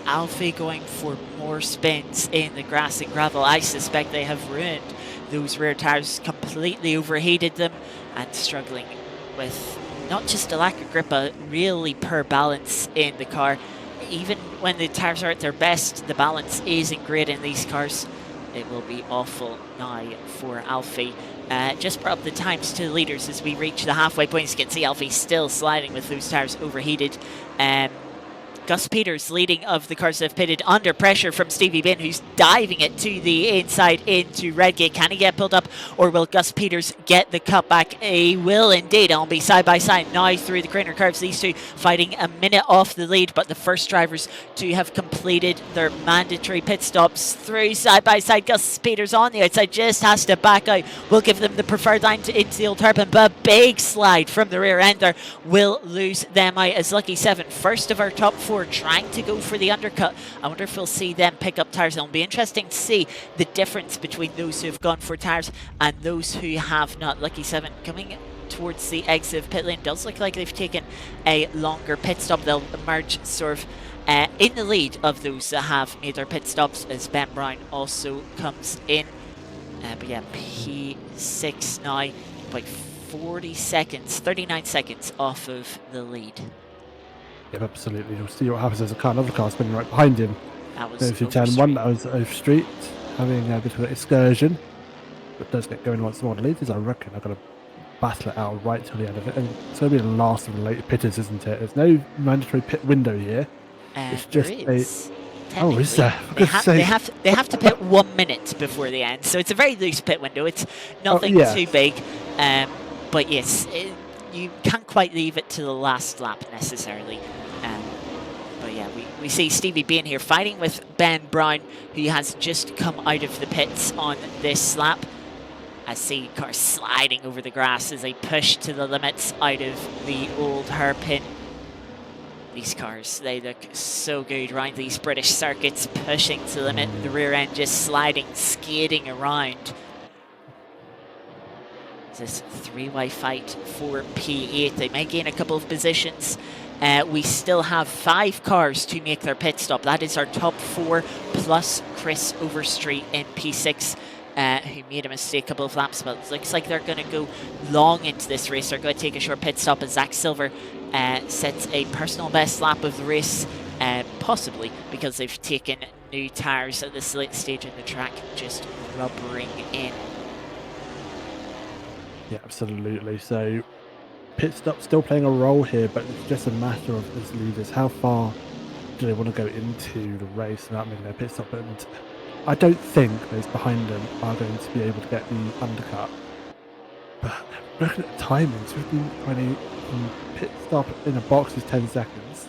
Alfie going for more spins in the grass and gravel. I suspect they have ruined those rear tyres, completely overheated them, and struggling with not just a lack of grip, but really poor balance in the car. Even when the tyres are at their best, the balance isn't great in these cars. it will be awful now for Alfie. Just brought up the times to the leaders as we reach the halfway point. You can see Alfie still sliding with those tyres overheated. Gus Peters leading of the cars that have pitted under pressure from Stevie Bin, who's diving it to the inside into Redgate. Can he get pulled up, or will Gus Peters get the cutback? He will indeed. I'll be side by side now through the corner curves. These two fighting a minute off the lead, but the first drivers to have completed their mandatory pit stops through side by side. Gus Peters on the outside just has to back out. We'll give them the preferred line into the old hairpin, but a big slide from the rear end there will lose them out as Lucky 7, first of our top 4, trying to go for the undercut. I wonder if we'll see them pick up tyres. It'll be interesting to see the difference between those who have gone for tyres and those who have not. Lucky 7 coming towards the exit of pit lane. Does look like they've taken a longer pit stop. They'll emerge sort of in the lead of those that have made their pit stops as Ben Brown also comes in. But yeah, P6 now, about 40 seconds, 39 seconds off of the lead. Yeah, absolutely. You'll see what happens. There's a car, another car spinning right behind him. That was If you over turn street. one, that was over street, having a bit of an excursion. But does get going once more. The leaders, I reckon, are going to battle it out right till the end of it. And it's going to be the last of the late pitters, isn't it? There's no mandatory pit window here. It's just Oh, is there? They have to pit 1 minute before the end, so it's a very loose pit window. It's nothing too big, but yes, you can't quite leave it to the last lap necessarily. But yeah, we see Stevie being here fighting with Ben Brown, who has just come out of the pits on this lap. I see cars sliding over the grass as they push to the limits out of the old hairpin. These cars, they look so good around these British circuits, pushing to the limit, the rear end just sliding, skating around. This three-way fight for P8. They may gain a couple of positions. We still have 5 cars to make their pit stop. That is our top 4 plus Chris Overstreet in P6, who made a mistake a couple of laps, but it looks like they're going to go long into this race. They're going to take a short pit stop as Zach Silver sets a personal best lap of the race, possibly because they've taken new tyres at this late stage in the track, just rubbering in. Yeah, absolutely. So pit stop still playing a role here, but it's just a matter of these leaders. How far do they want to go into the race without making their pit stop? And I don't think those behind them are going to be able to get the undercut. But looking at the timings, 15, 20, pit stop in a box is 10 seconds.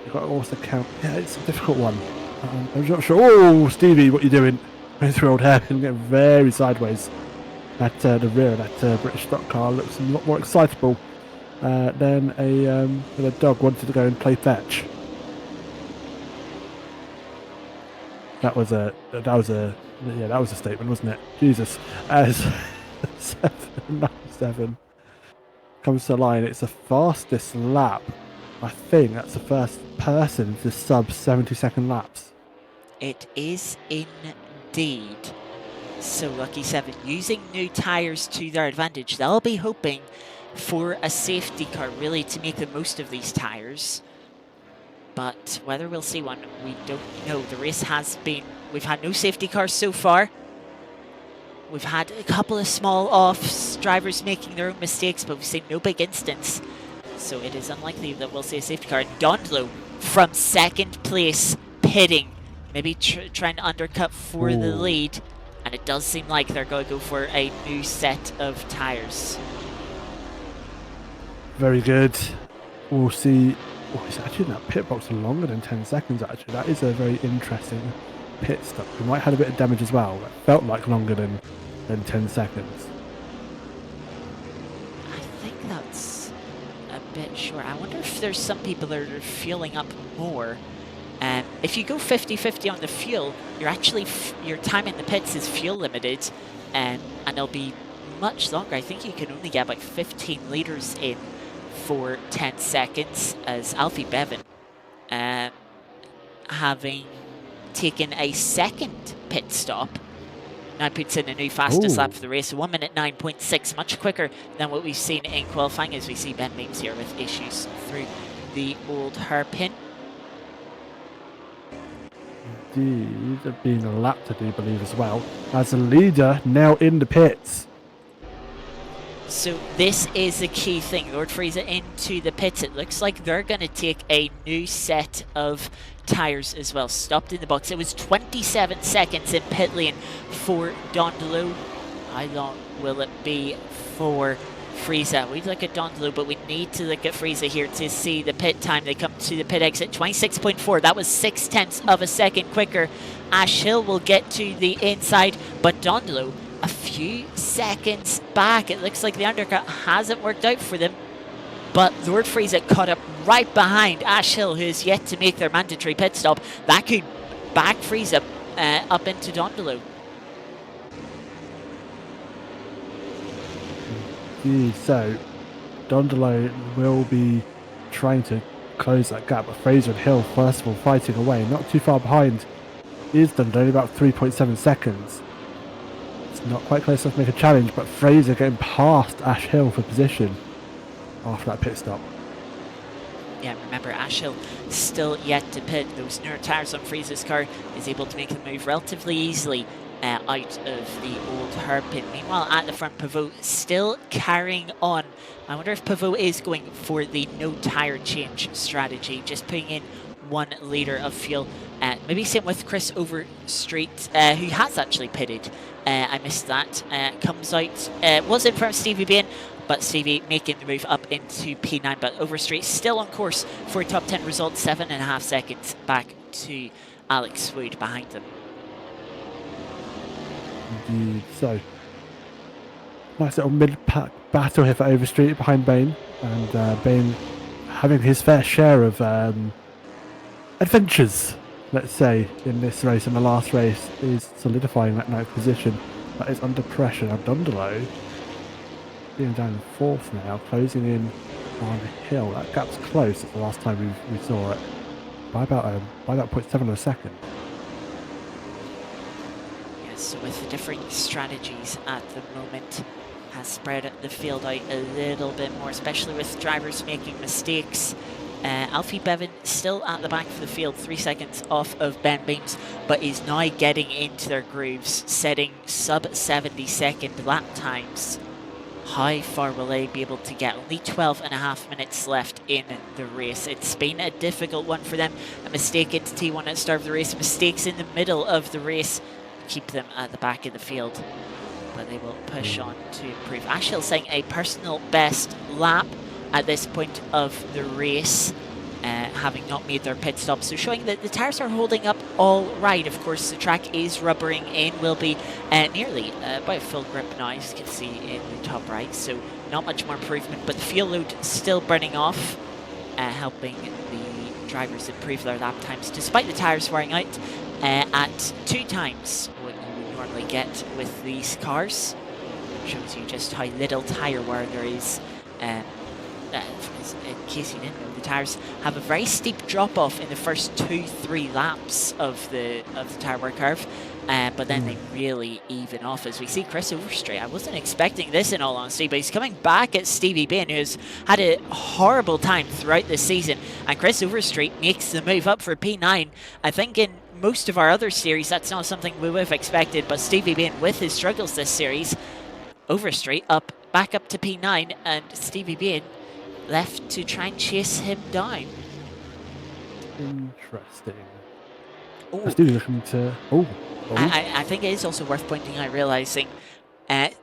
You've got to also count. Yeah, it's a difficult one. I'm not sure. Oh, Stevie, what are you doing? Going through old hairpin, getting very sideways. At the rear of that British stock car looks a lot more excitable than a dog wanted to go and play fetch. That was a statement, wasn't it? Jesus. As 797 comes to the line, it's the fastest lap. I think that's the first person to sub 70-second laps. It is indeed. So Lucky 7 using new tyres to their advantage. They'll be hoping for a safety car really to make the most of these tyres. But whether we'll see one, we don't know. The race has been, we've had no safety cars so far. We've had a couple of small offs, drivers making their own mistakes, but we've seen no big instance. So it is unlikely that we'll see a safety car. Dondlo from second place, pitting, maybe trying to undercut for the lead. And it does seem like they're going to go for a new set of tyres. Very good. We'll see. Oh, it's actually in that pit box for longer than 10 seconds, actually. That is a very interesting pit stop. We might have had a bit of damage as well. It felt like longer than 10 seconds. I think that's a bit short. I wonder if there's some people that are fueling up more. If you go 50-50 on the fuel, you're actually, your time in the pits is fuel limited, and it'll be much longer. I think you can only get about 15 litres in for 10 seconds, as Alfie Bevan, having taken a second pit stop, now puts in a new fastest lap for the race, 1 minute 9.6, much quicker than what we've seen in qualifying, as we see Ben Meems here with issues through the old hairpin. Indeed, being lapped, I do believe, as well. As a leader now in the pits. So this is the key thing. Lord Frieza into the pits. It looks like they're going to take a new set of tyres as well. Stopped in the box. It was 27 seconds in pit lane for Dondolo. How long will it be for Frieza? We look at Dondolo, but we need to look at Frieza here to see the pit time. They come to the pit exit, 26.4. That was 0.6 of a second quicker. Ash Hill will get to the inside, but Dondolo a few seconds back. It looks like the undercut hasn't worked out for them, but Lord Frieza caught up right behind Ash Hill, who is yet to make their mandatory pit stop. That could back Frieza up into Dondolo. So Dondolo will be trying to close that gap, but Fraser and Hill first of all fighting away. Not too far behind is Dondolo, only about 3.7 seconds. It's not quite close enough to make a challenge, but Fraser getting past Ash Hill for position after that pit stop. Yeah, remember, Ash Hill still yet to pit. Those newer tyres on Frieza's car is able to make the move relatively easily out of the old hairpin. Meanwhile, at the front, Pivot still carrying on. I wonder if Pivot is going for the no tyre change strategy, just putting in 1 litre of fuel. Maybe same with Chris Overstreet, who has actually pitted. I missed that. Comes out, was in front of Stevie Bain, but Stevie making the move up into P9. But Overstreet still on course for a top 10 result, 7.5 seconds back to Alex Wood behind them. Indeed. So, nice little mid-pack battle here for Overstreet behind Bain, and Bain having his fair share of adventures, let's say, in this race. And the last race is solidifying that 9th position, but is under pressure. Now Dondolo being down in 4th now, closing in on Hill. That gap's close. It's the last time we saw it by about 0.7 of a second. So with the different strategies at the moment, has spread the field out a little bit more, especially with drivers making mistakes. Alfie Bevan still at the back of the field, 3 seconds off of Ben Beams, but is now getting into their grooves, setting sub 70 second lap times. How far will they be able to get? Only 12.5 minutes left in the race. It's been a difficult one for them. A mistake into T1 at the start of the race, mistakes in the middle of the race keep them at the back of the field, but they will push on to improve. Ash Hill saying a personal best lap at this point of the race, having not made their pit stop, so showing that the tyres are holding up all right. Of course, the track is rubbering in, will be nearly about full grip now, as you can see in the top right, so not much more improvement, but the fuel load still burning off, helping the drivers improve their lap times, despite the tyres wearing out at 2 times what you would normally get with these cars. Shows you just how little tyre wear there is. In case you didn't know, the tyres have a very steep drop-off in the first 2-3 laps of the tyre wear curve, but then they really even off, as we see Chris Overstreet. I wasn't expecting this, in all honesty, but he's coming back at Stevie Bain, who's had a horrible time throughout this season, and Chris Overstreet makes the move up for P9. I think in most of our other series, that's not something we would have expected, but Stevie Bain, with his struggles this series, Overstreet back up to P9, and Stevie Bain left to try and chase him down. Interesting. Oh, Stevie looking to... I think it is also worth pointing out, realising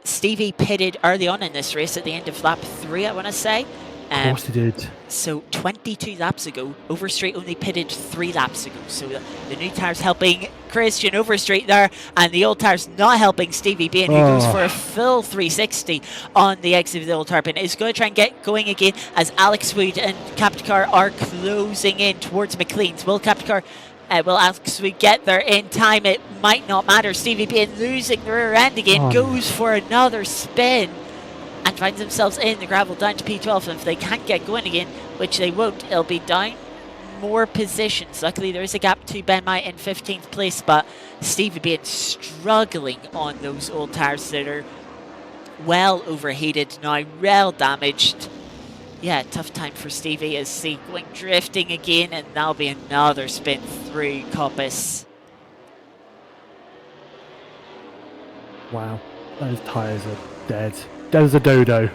Stevie pitted early on in this race at the end of lap 3, I want to say. Of course he did. So 22 laps ago, Overstreet only pitted 3 laps ago. So the new tyres helping Christian Overstreet there, and the old tyres not helping Stevie Bain, who goes for a full 360 on the exit of the old hairpin. Is going to try and get going again as Alex Wood and Captain are closing in towards McLean's. Will Captain will Alex Wood get there in time? It might not matter. Stevie Bain losing the rear end again, goes for another spin, and finds themselves in the gravel down to P12. And if they can't get going again, which they won't, it'll be down more positions. Luckily, there is a gap to Ben Mai in 15th place, but Stevie Bain struggling on those old tyres that are well overheated now, well damaged. Yeah, tough time for Stevie as he going drifting again, and that'll be another spin through Coppice. Wow, those tyres are dead. Dead as a dodo.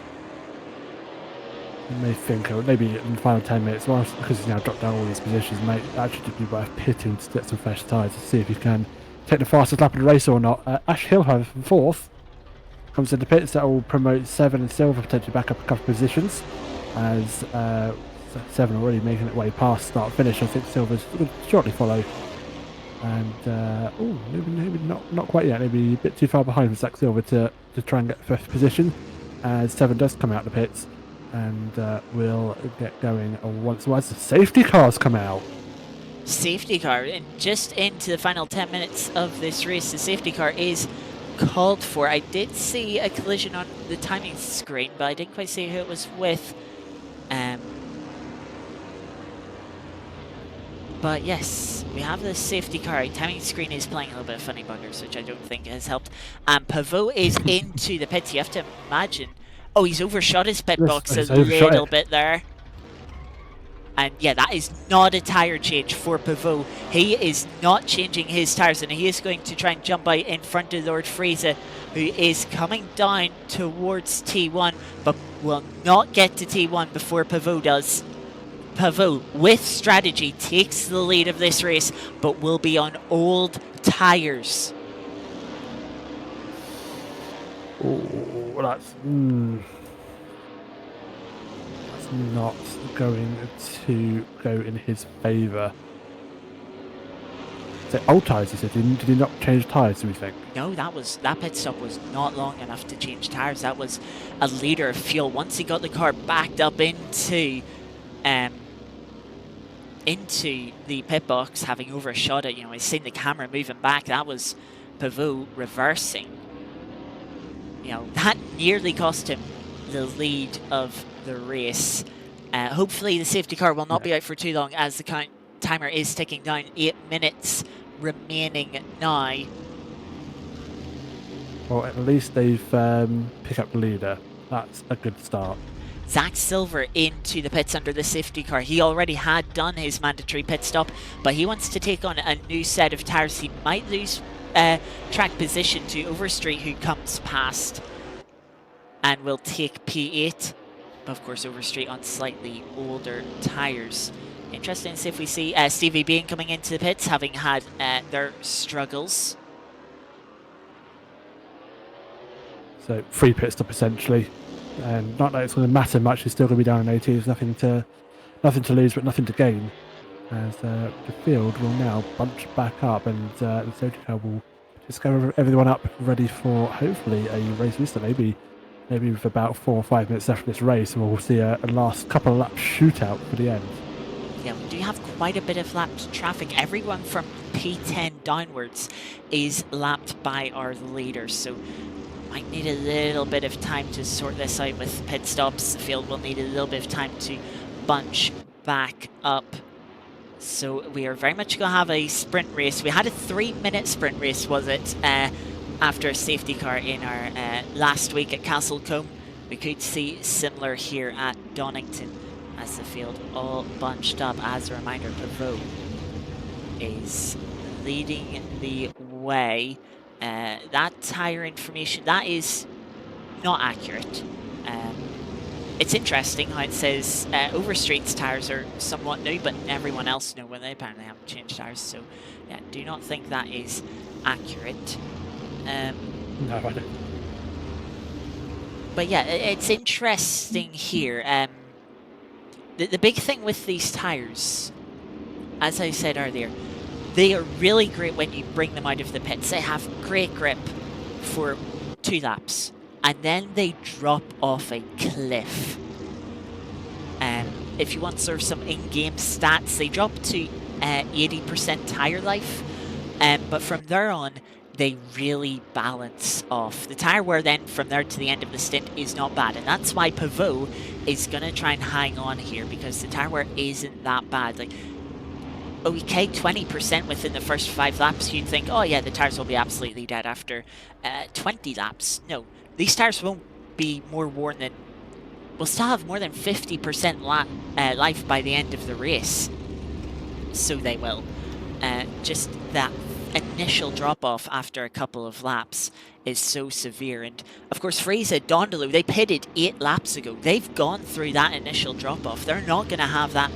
You may think, maybe in the final 10 minutes, well, because he's now dropped down all these positions, might actually just be worth pitting to get some fresh tyres to see if he can take the fastest lap of the race or not. Ash Hill, however, from fourth, comes into pits. That will promote Seven and Silver potentially back up a couple of positions, as Seven already making it way past start finish. I think Silver's will shortly follow. And maybe not quite yet. Maybe a bit too far behind for Zach Silver to try and get fifth position, as Seven does come out the pits, and we'll get going once the safety cars come out. Safety car, and just into the final 10 minutes of this race, the safety car is called for. I did see a collision on the timing screen, but I didn't quite see who it was with. But yes, we have the safety car. Timing screen is playing a little bit of funny buggers, which I don't think has helped. And Pavot is into the pits. You have to imagine. Oh, he's overshot his pit box a little bit there. And yeah, that is not a tyre change for Pavot. He is not changing his tyres, and he is going to try and jump out in front of Lord Fraser, who is coming down towards T1, but will not get to T1 before Pavot does. Pavot, with strategy, takes the lead of this race, but will be on old tyres. Oh, that's not going to go in his favour. So old tyres, he said. Did he not change tyres, do we think? No, that pit stop was not long enough to change tyres. That was a litre of fuel. Once he got the car backed up into the pit box, having overshot it, he's seen the camera moving back. That was Pavot reversing. That nearly cost him the lead of the race. Hopefully the safety car will not be out for too long, as the timer is ticking down. 8 minutes remaining now. Well, at least they've picked up the leader. That's a good start. Zach Silver into the pits under the safety car. He already had done his mandatory pit stop, but he wants to take on a new set of tyres. He might lose track position to Overstreet, who comes past and will take P8. Of course, Overstreet on slightly older tyres. Interesting to see if we see Stevie Bean coming into the pits, having had their struggles. So free pit stop essentially. Not that it's going to matter much. He's still going to be down in 18. There's nothing to lose, but nothing to gain. As the field will now bunch back up, and the safety car will just go everyone up, ready for hopefully a race restart. Maybe with about 4 or 5 minutes left of this race, we'll see a last couple of laps shootout for the end. Yeah, we do have quite a bit of lapped traffic. Everyone from P10 downwards is lapped by our leaders, so might need a little bit of time to sort this out with pit stops. The field will need a little bit of time to bunch back up. So we are very much going to have a sprint race. We had a 3-minute sprint race, was it, after a safety car in our last week at Castlecombe. We could see similar here at Donington, as the field all bunched up. As a reminder, Pavot is leading the way. That tyre information, that is not accurate. It's interesting how it says Overstreet's tyres are somewhat new, but everyone else know when they apparently haven't changed tyres. So, yeah, do not think that is accurate. No, I don't. But yeah, it's interesting here. The big thing with these tyres, as I said earlier, they are really great when you bring them out of the pits. They have great grip for 2 laps, and then they drop off a cliff. If you want sort of some in-game stats, they drop to 80% tyre life, but from there on, they really balance off. The tyre wear then from there to the end of the stint is not bad, and that's why Pavot is going to try and hang on here, because the tyre wear isn't that bad. Like, okay, 20% within the first 5 laps, you'd think, oh yeah, the tyres will be absolutely dead after 20 laps. No, these tyres won't be more worn than... We'll still have more than 50% life by the end of the race. So they will. Just that initial drop-off after a couple of laps is so severe. And of course, Fraser, Dondolo, they pitted 8 laps ago. They've gone through that initial drop-off. They're not going to have that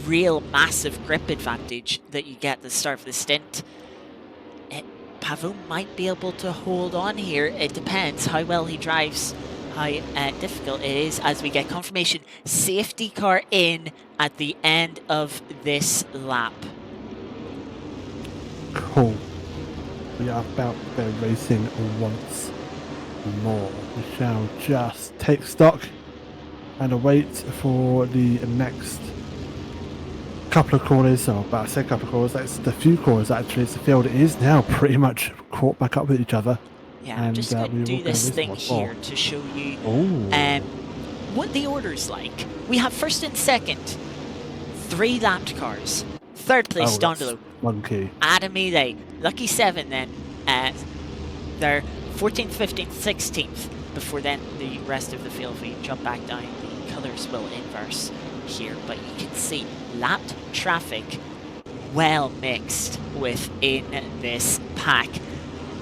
real massive grip advantage that you get at the start of the stint. Pavot might be able to hold on here. It depends how well he drives, how difficult it is, as we get confirmation. Safety car in at the end of this lap. Cool. We are about to go racing once more. We shall just take stock and await for the next couple of corners, or about I say couple of corners, that's the few corners actually. It's the field is now pretty much caught back up with each other. Yeah, and I'm just going to do this thing here to show you what the order's like. We have first and second, 3 lapped cars. Third place, Dondolo. Monkey. Adam Ely, lucky 7 then. They're 14th, 15th, 16th. Before then, the rest of the field, if we jump back down, the colours will inverse here. But you can see lapped traffic well mixed within this pack.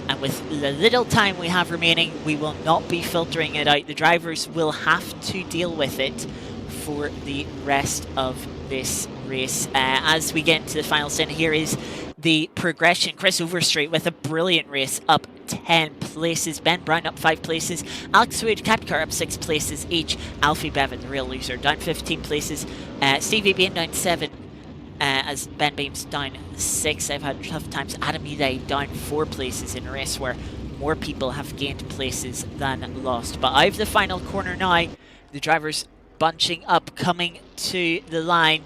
And with the little time we have remaining, we will not be filtering it out. The drivers will have to deal with it for the rest of this race. As we get into the final stint, here is the progression. Chris Overstreet with a brilliant race, up 10 places. Ben Brown up 5 places. Alex Wood, Capcar up 6 places each. Alfie Bevan, the real loser, down 15 places. Stevie Bain down 7. As Ben Beam's down 6. I've had tough times. Adam Ely down 4 places in a race where more people have gained places than lost. But out of the final corner now, the drivers bunching up, coming to the line.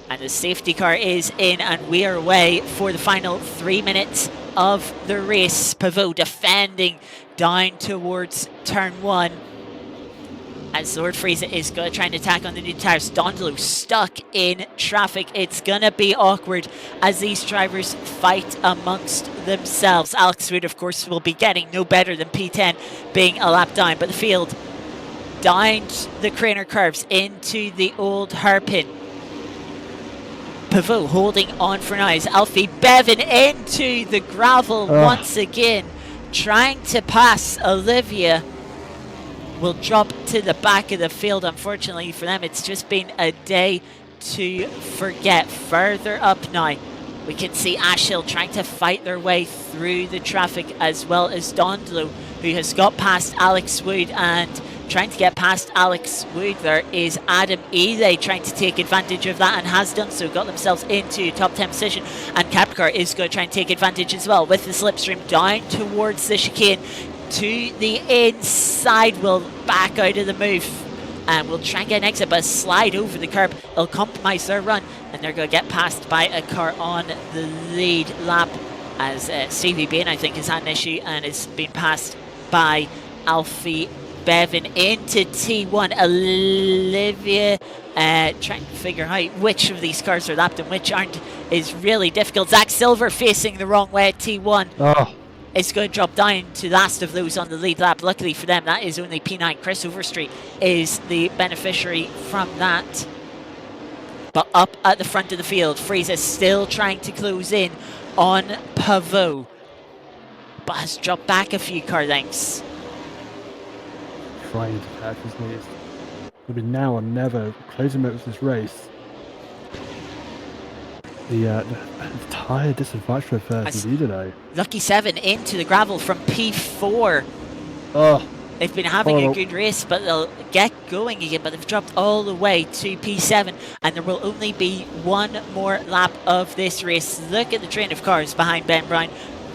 And the safety car is in, and we are away for the final 3 minutes of the race. Pavot defending down towards turn 1. As Lord Fraser is going to try and attack on the new tyres. Dondolo stuck in traffic. It's going to be awkward as these drivers fight amongst themselves. Alex Wood, of course, will be getting no better than P10 being a lap down. But the field down the Craner curves into the old hairpin. Pavot holding on for now as Alfie Bevan into the gravel once again, trying to pass Olivia. Will drop to the back of the field. Unfortunately for them, it's just been a day to forget. Further up now, we can see Ashhill trying to fight their way through the traffic, as well as Dondolo, who has got past Alex Wood, and trying to get past Alex Wood there is Adam Ely, trying to take advantage of that, and has done so, got themselves into top 10 position. And Capcar is going to try and take advantage as well with the slipstream down towards the chicane. To the inside, will back out of the move and will try and get an exit, but slide over the curb. It'll compromise their run, and they're going to get passed by a car on the lead lap, as Stevie Bain, I think, has had an issue and is being passed by Alfie Bevan into T1. Olivia trying to figure out which of these cars are lapped and which aren't is really difficult. Zach Silver facing the wrong way at T1. It's going to drop down to the last of those on the lead lap. Luckily for them, that is only P9. Chris Overstreet is the beneficiary from that. But up at the front of the field, Fraser still trying to close in on Pavot, but has dropped back a few car lengths. Trying to catch his knees. It'll be now or never. Closing moments of this race. The tyre disadvantage for first lead today. Lucky 7 into the gravel from P4. They've been having a good race, but they'll get going again. But they've dropped all the way to P7, and there will only be one more lap of this race. Look at the train of cars behind Ben Brown.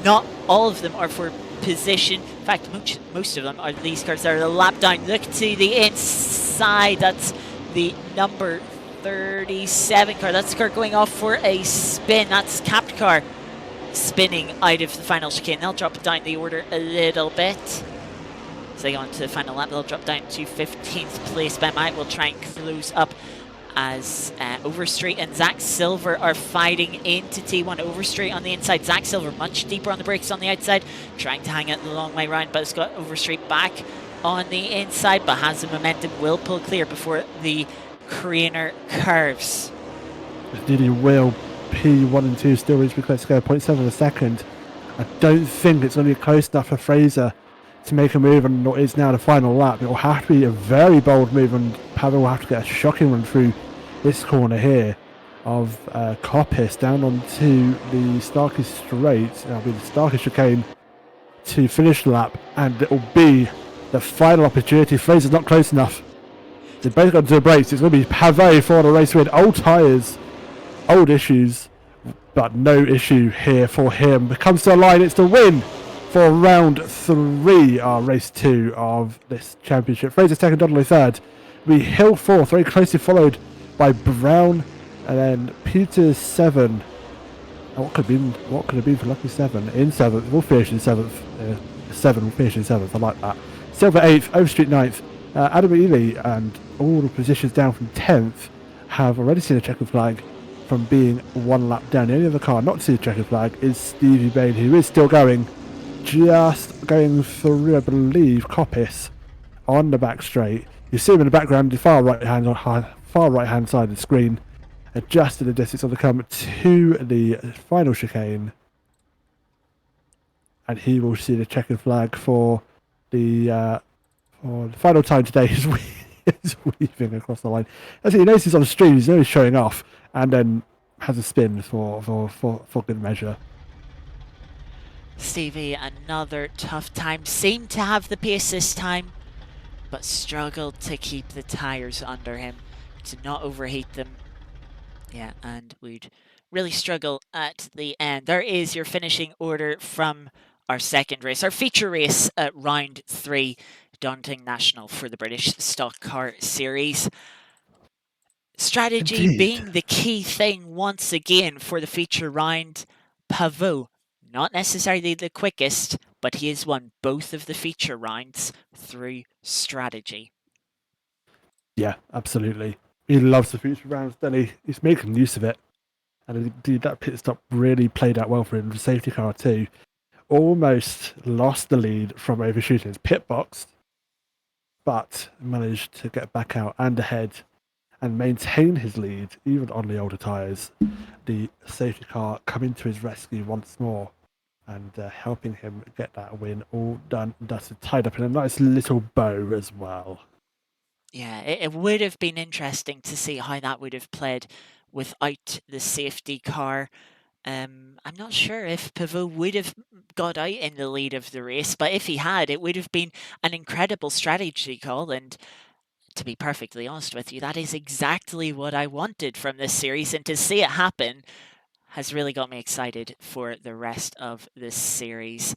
Not all of them are for position. In fact, most of them are these cars that are the lap down. Look to the inside. That's the number 37 car. That's the car going off for a spin. That's Capcar spinning out of the final chicane. They'll drop down the order a little bit. As they go on to the final lap, they'll drop down to 15th place. Ben Mike will try and close up as Overstreet and Zach Silver are fighting into T1. Overstreet on the inside, Zach Silver much deeper on the brakes on the outside, trying to hang it the long way round, but it's got Overstreet back on the inside, but has the momentum, will pull clear before the Craner curves. It nearly will P1 and 2 still reasonably close to go, 0.7 of a second. I don't think it's going to be close enough for Fraser to make a move on what is now the final lap. It will have to be a very bold move, and Pavel will have to get a shocking run through this corner here of Coppice down onto the Starkey Straight. That'll be the Starkey chicane to finish the lap, and it will be the final opportunity. Fraser's not close enough. They both got to the brakes. It's going to be Pavel for the race win. Old tyres, old issues, but no issue here for him. It comes to the line. It's the win for round 3, race 2 of this championship. Fraser second, Donnelly third. We Hill fourth, very closely followed by Brown, and then Peters 7. What could have been for lucky 7 in 7th? We'll finish in 7th. 7 will finish in 7th. I like that. Silver 8th, Overstreet 9th. Adam Ely and all the positions down from 10th have already seen a checkered flag from being one lap down. The only other car not to see a checkered flag is Stevie Bain, who is still going, just going through, I believe, Coppice on the back straight. You see him in the background, the far right hand side of the screen, adjusted the distance of the come to the final chicane, and he will see the checkered flag for the final time today. Is weaving across the line. As he notices on the stream, he's only showing off, and then has a spin for good measure. Stevie, another tough time. Seemed to have the pace this time, but struggled to keep the tyres under him, to not overheat them. Yeah, and we'd really struggle at the end. There is your finishing order from our second race, our feature race at round 3, Donington National for the British Stock Car Series. Strategy Indeed. being the key thing once again for the feature round. Pavot, not necessarily the quickest, but he has won both of the feature rounds through strategy. Yeah, absolutely. He loves the feature rounds, doesn't he? He's making use of it. And indeed, that pit stop really played out well for him. The safety car too. Almost lost the lead from overshooting his pit box, but managed to get back out and ahead and maintain his lead, even on the older tyres. The safety car coming to his rescue once more and helping him get that win all done, dusted, tied up in a nice little bow as well. Yeah, it would have been interesting to see how that would have played without the safety car. I'm not sure if Pavot would have got out in the lead of the race, but if he had, it would have been an incredible strategy call. And to be perfectly honest with you, that is exactly what I wanted from this series. And to see it happen has really got me excited for the rest of this series.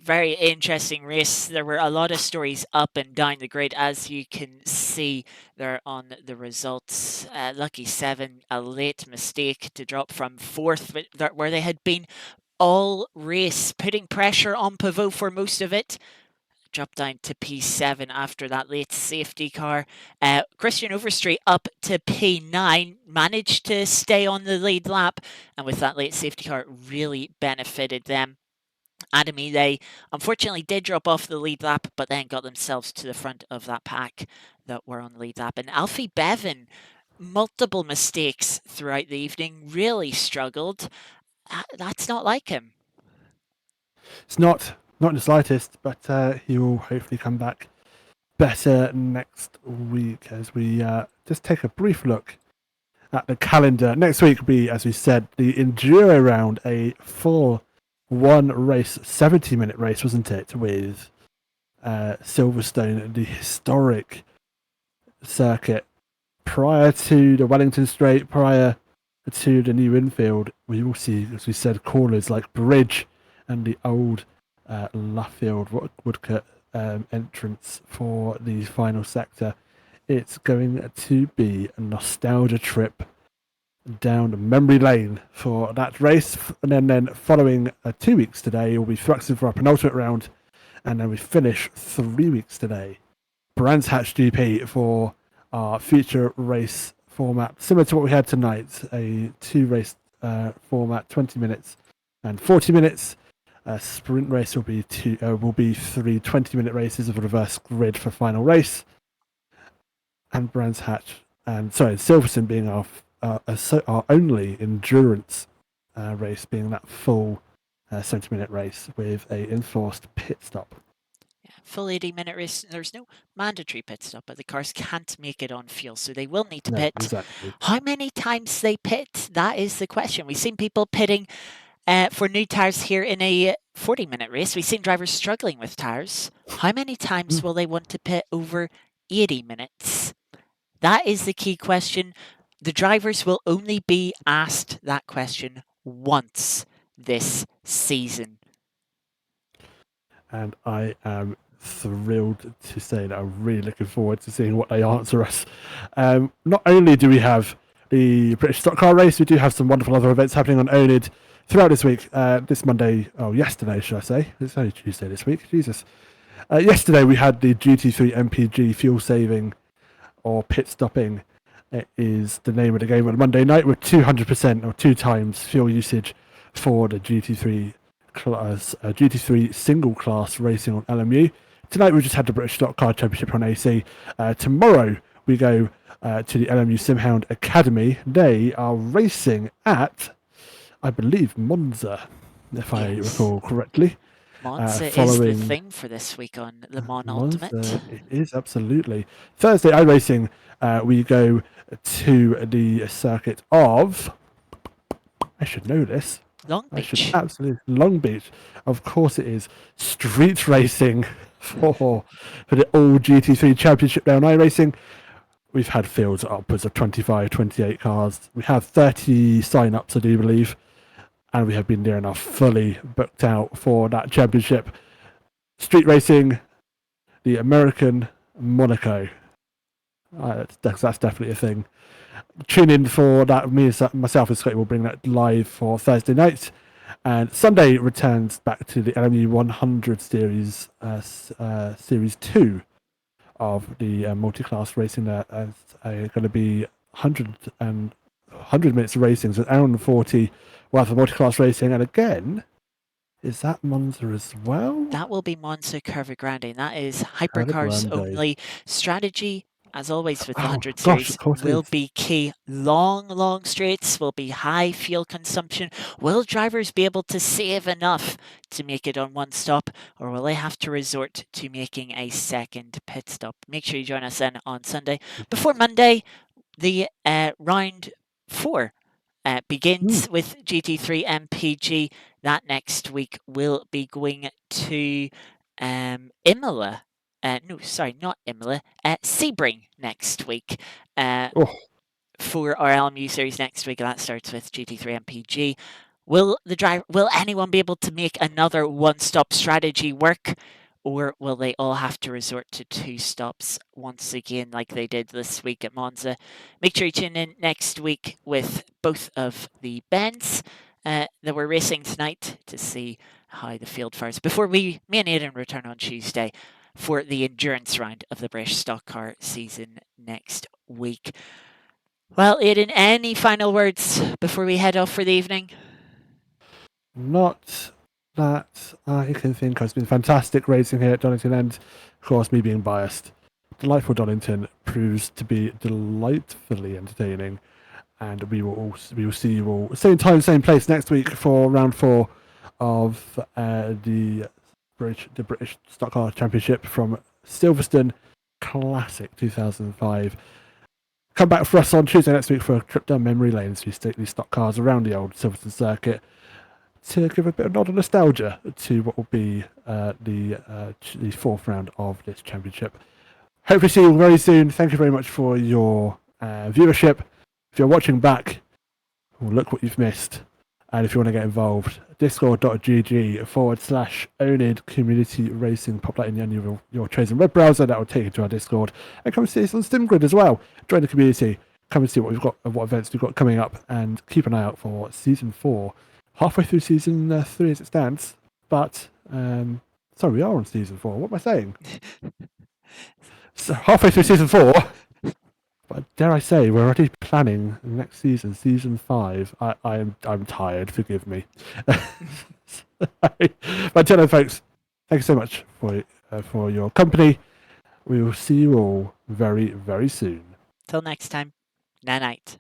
Very interesting race. There were a lot of stories up and down the grid, as you can see there on the results. Lucky 7, a late mistake to drop from 4th, where they had been all race, putting pressure on Pavot for most of it. Dropped down to P7 after that late safety car. Christian Overstreet up to P9, managed to stay on the lead lap, and with that late safety car, really benefited them. Adam Ely unfortunately did drop off the lead lap, but then got themselves to the front of that pack that were on the lead lap. And Alfie Bevan, multiple mistakes throughout the evening, really struggled. That's not like him. It's not in the slightest, but he will hopefully come back better next week as we just take a brief look at the calendar. Next week will be, as we said, the Enduro round, a full one race, 70-minute race, wasn't it, with Silverstone, the historic circuit. Prior to the Wellington Straight, prior to the new infield, we will see, as we said, corners like Bridge and the old Luffield Woodcote entrance for the final sector. It's going to be a nostalgia trip down memory lane for that race, and then following 2 weeks today, we'll be Thruxton for our penultimate round, and then we finish 3 weeks today. Brands Hatch GP for our future race format, similar to what we had tonight, a 2-race format, 20 minutes and 40 minutes. Sprint race will be 3 20-minute races of a reverse grid for final race, and Brands Hatch and Silverstone being our our only endurance race, being that full 70-minute race with a enforced pit stop. Yeah, full 80-minute race. There's no mandatory pit stop, but the cars can't make it on fuel, so they will need to No, pit. exactly. How many times they pit? That is the question. We've seen people pitting for new tyres here in a 40-minute race. We've seen drivers struggling with tyres. How many times will they want to pit over 80 minutes? That is the key question. The drivers will only be asked that question once this season. And I am thrilled to say that I'm really looking forward to seeing what they answer us. Not only do we have the British Stockcar race, we do have some wonderful other events happening on oNiD throughout this week. This Monday, yesterday, should I say? It's only Tuesday this week. Jesus. Yesterday we had the GT3 MPG fuel saving or pit stopping. It is the name of the game on Monday night, with 200% or 2 times fuel usage for the GT3 class, GT3 single class racing on LMU. Tonight we just had the British Stockcar Championship on AC. Tomorrow we go to the LMU Hound Academy. They are racing at, I believe, Monza, if I recall correctly. Monza is the thing for this week on Le Mans Ultimate. It is, absolutely. Thursday, iRacing, we go to the circuit of... I should know this. Long Beach. Absolutely. Long Beach. Of course it is. Street racing for the all GT3 Championship there on iRacing. We've had fields upwards of 25, 28 cars. We have 30 sign-ups, I do believe. And we have been near enough fully booked out for that championship. Street racing, the American Monaco. That's definitely a thing. Tune in for that. Myself and Scotty will bring that live for Thursday night. And Sunday returns back to the LMU 100 series, series 2 of the multi-class racing. There going to be 100 minutes of racing, so an hour and 40 worth of multi-class racing. And again, is that Monza as well? That will be Monza Curva Grande, and that is hypercars only. Strategy, as always with the 100 series, will be key. Long straights will be high fuel consumption. Will drivers be able to save enough to make it on one stop, or will they have to resort to making a second pit stop? Make sure you join us then on Sunday. Before Monday, the round 4 begins with GT3 MPG. That next week will be going to Imola. No, sorry, not Imola. Sebring next week. For our LMU series next week, and that starts with GT3 MPG. Will anyone be able to make another one-stop strategy work? Or will they all have to resort to 2 stops once again, like they did this week at Monza? Make sure you tune in next week with both of the Bens that we're racing tonight to see how the field fares before me and Aidan return on Tuesday for the endurance round of the British Stockcar season next week. Well, Aidan, any final words before we head off for the evening? Not that I can think of. It's been fantastic racing here at Donington, and of course, me being biased, delightful Donington proves to be delightfully entertaining. And we will see you all same time, same place next week for round 4 of the British Stockcar Championship from Silverstone Classic 2005. Come back for us on Tuesday next week for a trip down memory lane as we take these stock cars around the old Silverstone circuit to give a bit of nod of nostalgia to what will be the 4th round of this championship. Hopefully see you very soon. Thank you very much for your viewership. If you're watching back, look what you've missed. And if you want to get involved, discord.gg/oNiD Community Racing. Pop that in your chosen web browser. That will take you to our Discord. And come and see us on SimGrid as well. Join the community. Come and see what we've got, what events we've got coming up. And keep an eye out for Season 4. Halfway through Season 3 as it stands. But, sorry, we are on Season 4. What am I saying? So halfway through Season 4... But dare I say, we're already planning next season, Season 5. I'm tired, forgive me. But until then, folks, thank you so much for your company. We will see you all very, very soon. Till next time, night.